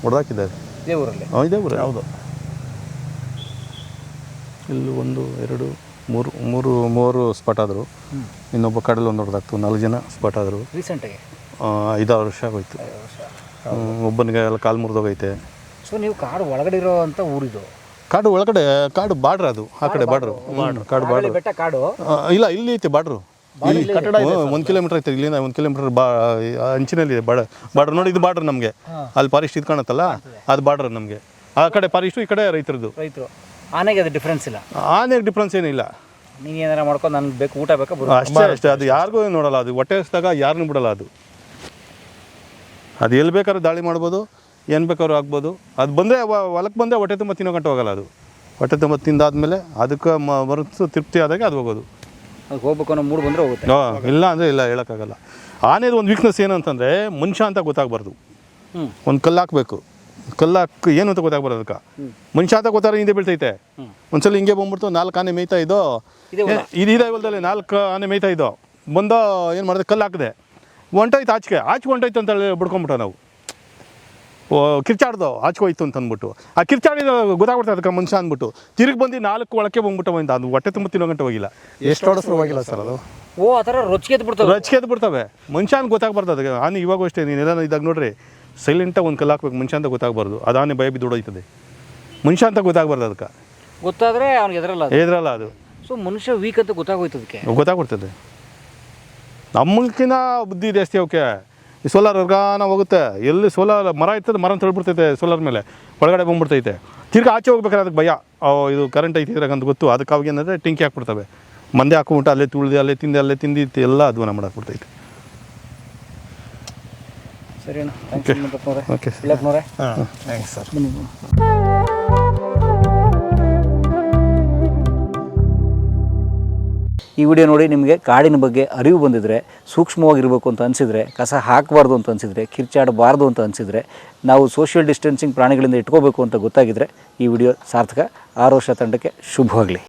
A: ಹೊಡೆದಾಕಿದ್ದಾರೆ
B: ಇದೇ ಊರಲ್ಲಿ.
A: ಇದೇ ಊರು.
C: ಹೌದು.
A: ಇಲ್ಲಿ 1 2 3 ಸ್ಪಾಟ್ ಆದರು. ಇನ್ನೊಬ್ಬ ಕಡಲು ಒಂದು ಹೊಡೆದಾಕ್ತು, 4 ಜನ ಸ್ಪಾಟ್ ಆದರು.
B: ರೀಸೆಂಟಾಗಿ
A: 5-6 ವರ್ಷ ಆಗೋಯ್ತು. ಒಬ್ಬನಿಗೆ ಎಲ್ಲ ಕಾಲು ಮುರಿದೋಗೈತೆ.
B: ಸೊ ನೀವು ಕಾಡು ಒಳಗಡೆ ಇರೋ ಅಂತ ಊರಿದು?
A: ಕಾಡು ಒಳಗಡೆ, ಕಾಡು ಬಾರ್ಡ್ರ್, ಅದು ಆ ಕಡೆ ಬಾರ್ಡ್ರು, ಕಾಡು ಬಾರ್ಡ್ರು.
B: ಬೆಟ್ಟ ಕಾಡು
A: ಇಲ್ಲ, ಇಲ್ಲಿ ಐತೆ ಬಾರ್ಡ್ರು. ಇಲ್ಲಿ 1 ಕಿಲೋಮೀಟರ್ ಐತೆ, ಇಲ್ಲಿಂದ 1 ಕಿಲೋಮೀಟರ್ ಅಂಚಿನಲ್ಲಿ ಇದೆ ಬಾರ್ಡ್ರ್. ನೋಡಿ, ಇದು ಬಾರ್ಡ್ರ್ ನಮಗೆ. ಅಲ್ಲಿ ಫಾರೆಸ್ಟ್ ಇದು ಕಾಣುತ್ತಲ್ಲ, ಅದು ಬಾರ್ಡ್ರ್ ನಮಗೆ. ಆ ಕಡೆ ಫಾರೆಸ್ಟು, ಈ ಕಡೆ ರೈತರದ್ದು.
B: ಆನೆಗೆ ಅದು ಡಿಫ್ರೆನ್ಸ್ ಇಲ್ಲ?
A: ಆನೆಗೆ ಡಿಫ್ರೆನ್ಸ್ ಏನಿಲ್ಲ.
B: ನೀನು ಏನಾರ ಮಾಡ್ಕೊಂಡು ನನಗೆ ಬೇಕು, ಊಟ ಬೇಕಾ,
A: ಅಷ್ಟೇ. ಅದು ಯಾರಿಗೂ ನೋಡಲ್ಲ, ಅದು ಹೊಟ್ಟೆ ಹಸಿದಾಗ ಯಾರನ್ನೂ ಬಿಡಲ್ಲ. ಅದು ಎಲ್ಲಿ ಬೇಕಾದ್ರೂ ದಾಳಿ ಮಾಡ್ಬೋದು, ಏನು ಬೇಕಾದ್ರೂ ಆಗ್ಬೋದು. ಅದು ಬಂದರೆ ಹೊಲಕ್ಕೆ ಬಂದರೆ ಹೊಟ್ಟೆ ತುಂಬ ತಿನ್ನೋ ಗಂಟೆ ಹೋಗಲ್ಲ. ಅದು ಹೊಟ್ಟೆ ತುಂಬ ತಿಂದಾದ್ಮೇಲೆ ಅದಕ್ಕೆ ಮನಸ್ಸು ತೃಪ್ತಿ ಆದಾಗೆ ಅದು ಹೋಗೋದು.
B: ಅದು ಹೋಗ್ಬೇಕು ಅನ್ನೋ ಮೂಡ್ ಬಂದರೆ ಹೋಗುತ್ತೆ.
A: ಇಲ್ಲ ಅಂದರೆ ಇಲ್ಲ, ಹೇಳೋಕ್ಕಾಗಲ್ಲ. ಆನೆದು ಒಂದು ವೀಕ್ನೆಸ್ ಏನಂತಂದರೆ, ಮನುಷ್ಯ ಅಂತ ಗೊತ್ತಾಗಬಾರ್ದು. ಒಂದು ಕಲ್ಲು ಹಾಕಬೇಕು, ಕಲ್ಲು ಹಾಕಿ ಏನು ಅಂತ ಗೊತ್ತಾಗ್ಬಾರ್ದು ಅದಕ್ಕೆ. ಮನುಷ್ಯ ಅಂತ ಗೊತ್ತಾದ್ರೆ ಹಿಂದೆ ಬೀಳ್ತೈತೆ. ಒಂದ್ಸಲ ಹಿಂಗೆ ಬಂದ್ಬಿಡ್ತು, 4 ಆನೆ ಮೇಯ್ತಾ ಇದ್ದೋ, ಇದೇ ಹೊಲದಲ್ಲಿ 4 ಆನೆ ಮೇಯ್ತಾ ಇದ್ದೋ, ಬಂದೋ ಏನು ಮಾಡಿದೆ, ಕಲ್ಲು ಹಾಕಿದೆ, ಹೊಂಟೋಯ್ತು ಆಚೆಗೆ ಹೊಂಟೋಯ್ತು ಅಂತ ಹೇಳಿ ಬಿಡ್ಕೊಂಬಿಟ್ಟು ನಾವು ಕಿರ್ಚಾಡ್ದು ಆಚೆ ಹೋಯ್ತು ಅಂತ ಅಂದ್ಬಿಟ್ಟು. ಆ ಕಿರ್ಚಾಡಿದ ಗೊತ್ತಾಗ್ಬಿಡ್ತದೆ ಅದಕ್ಕೆ ಮನುಷ್ಯ ಅಂದ್ಬಿಟ್ಟು. ತಿರುಗಿ ಬಂದು 4 ಒಳಕ್ಕೆ ಬಂದ್ಬಿಟ್ಟು ಬಂದ, ಅದು ಹೊಟ್ಟೆ ತುಂಬ ತಿನ್ನೋ ಗಂಟೆ ಹೋಗಿಲ್ಲ.
C: ಎಷ್ಟು ಹೊಡೆಸ್ರು ಹೋಗಿಲ್ಲ ಸರ್ ಅದು.
B: ಆ ಥರ ರೊಚ್ಚಿಗೆ
A: ಬಿಡ್ತವೆ. ಮನುಷ್ಯ ಅಂತ ಗೊತ್ತಾಗ್ಬಾರ್ದು ಅದಕ್ಕೆ. ಆನೆ ಇವಾಗೂ ಅಷ್ಟೇ, ನೀನು ಇದಾಗ ನೋಡ್ರಿ, ಸೈಲೆಂಟಾಗಿ ಒಂದು ಕಲ್ಲು ಹಾಕ್ಬೇಕು, ಮನುಷ್ಯ ಅಂತ ಗೊತ್ತಾಗಬಾರ್ದು. ಅದು ಆನೆ ಭಯ ಬಿದ್ದು ಹೊಡೋಯ್ತದೆ, ಮನುಷ್ಯ ಅಂತ ಗೊತ್ತಾಗಬಾರ್ದು ಅದಕ್ಕೆ.
B: ಗೊತ್ತಾದರೆ ಅವ್ನಿಗೆ
A: ಎದ್ರಲ್ಲ ಅದು.
B: ಸೊ ಮನುಷ್ಯ ವೀಕ್ ಅಂತ ಗೊತ್ತಾಗೋಯ್ತು, ಅದಕ್ಕೆ
A: ಗೊತ್ತಾಗ್ಬಿಡ್ತದೆ. ನಮ್ಮಕ್ಕಿಂತ ಬುದ್ಧಿ ಜಾಸ್ತಿ ಅವಕ್ಕೆ. ಈ ಸೋಲಾರ್ ವರ್ಗಾನ ಹೋಗುತ್ತೆ, ಎಲ್ಲಿ ಸೋಲಾರ್ ಮರ ಇರ್ತದೆ, ಮರ ತೊಳ್ಬಿಡ್ತೈತೆ ಸೋಲಾರ್ ಮೇಲೆ, ಒಳಗಡೆ ಬಂದ್ಬಿಡ್ತೈತೆ. ತಿರ್ಗಿ ಆಚೆ ಹೋಗ್ಬೇಕಾದ್ರೆ ಅದಕ್ಕೆ ಭಯ, ಇದು ಕರೆಂಟ್ ಐತಿ ಇದ್ರಾಗ ಅಂತ ಗೊತ್ತು. ಅದಕ್ಕೆ ಅವಾಗ ಏನಂದರೆ ಟಿಂಕಿ ಹಾಕ್ಬಿಡ್ತವೆ, ಮಂದೆ ಹಾಕ್ಬಿಟ್ಟು ಅಲ್ಲೇ ತುಳಿದು ಅಲ್ಲೇ ತಿಂದು ಎಲ್ಲ ಅಧ್ವಾನ ಮಾಡಾಕ್ಬಿಡ್ತೈತೆ.
B: ಸರಿ ಅಣ್ಣ,
A: ಓಕೆ
C: ಹಾಂ, ಥ್ಯಾಂಕ್ಸ್ ಸರ್.
B: ಈ ವಿಡಿಯೋ ನೋಡಿ ನಿಮಗೆ ಕಾಡಿನ ಬಗ್ಗೆ ಅರಿವು ಬಂದಿದ್ದರೆ, ಸೂಕ್ಷ್ಮವಾಗಿರಬೇಕು ಅಂತ ಅನಿಸಿದರೆ, ಕಸ ಹಾಕಬಾರ್ದು ಅಂತ ಅನಿಸಿದರೆ, ಕಿರ್ಚಾಡಬಾರ್ದು ಅಂತ ಅನಿಸಿದರೆ, ನಾವು ಸೋಷಿಯಲ್ ಡಿಸ್ಟೆನ್ಸಿಂಗ್ ಪ್ರಾಣಿಗಳಿಂದ ಇಟ್ಕೋಬೇಕು ಅಂತ ಗೊತ್ತಾಗಿದ್ದರೆ ಈ ವಿಡಿಯೋ ಸಾರ್ಥಕ. ಆರೋಶ ತಂಡಕ್ಕೆ ಶುಭವಾಗಲಿ.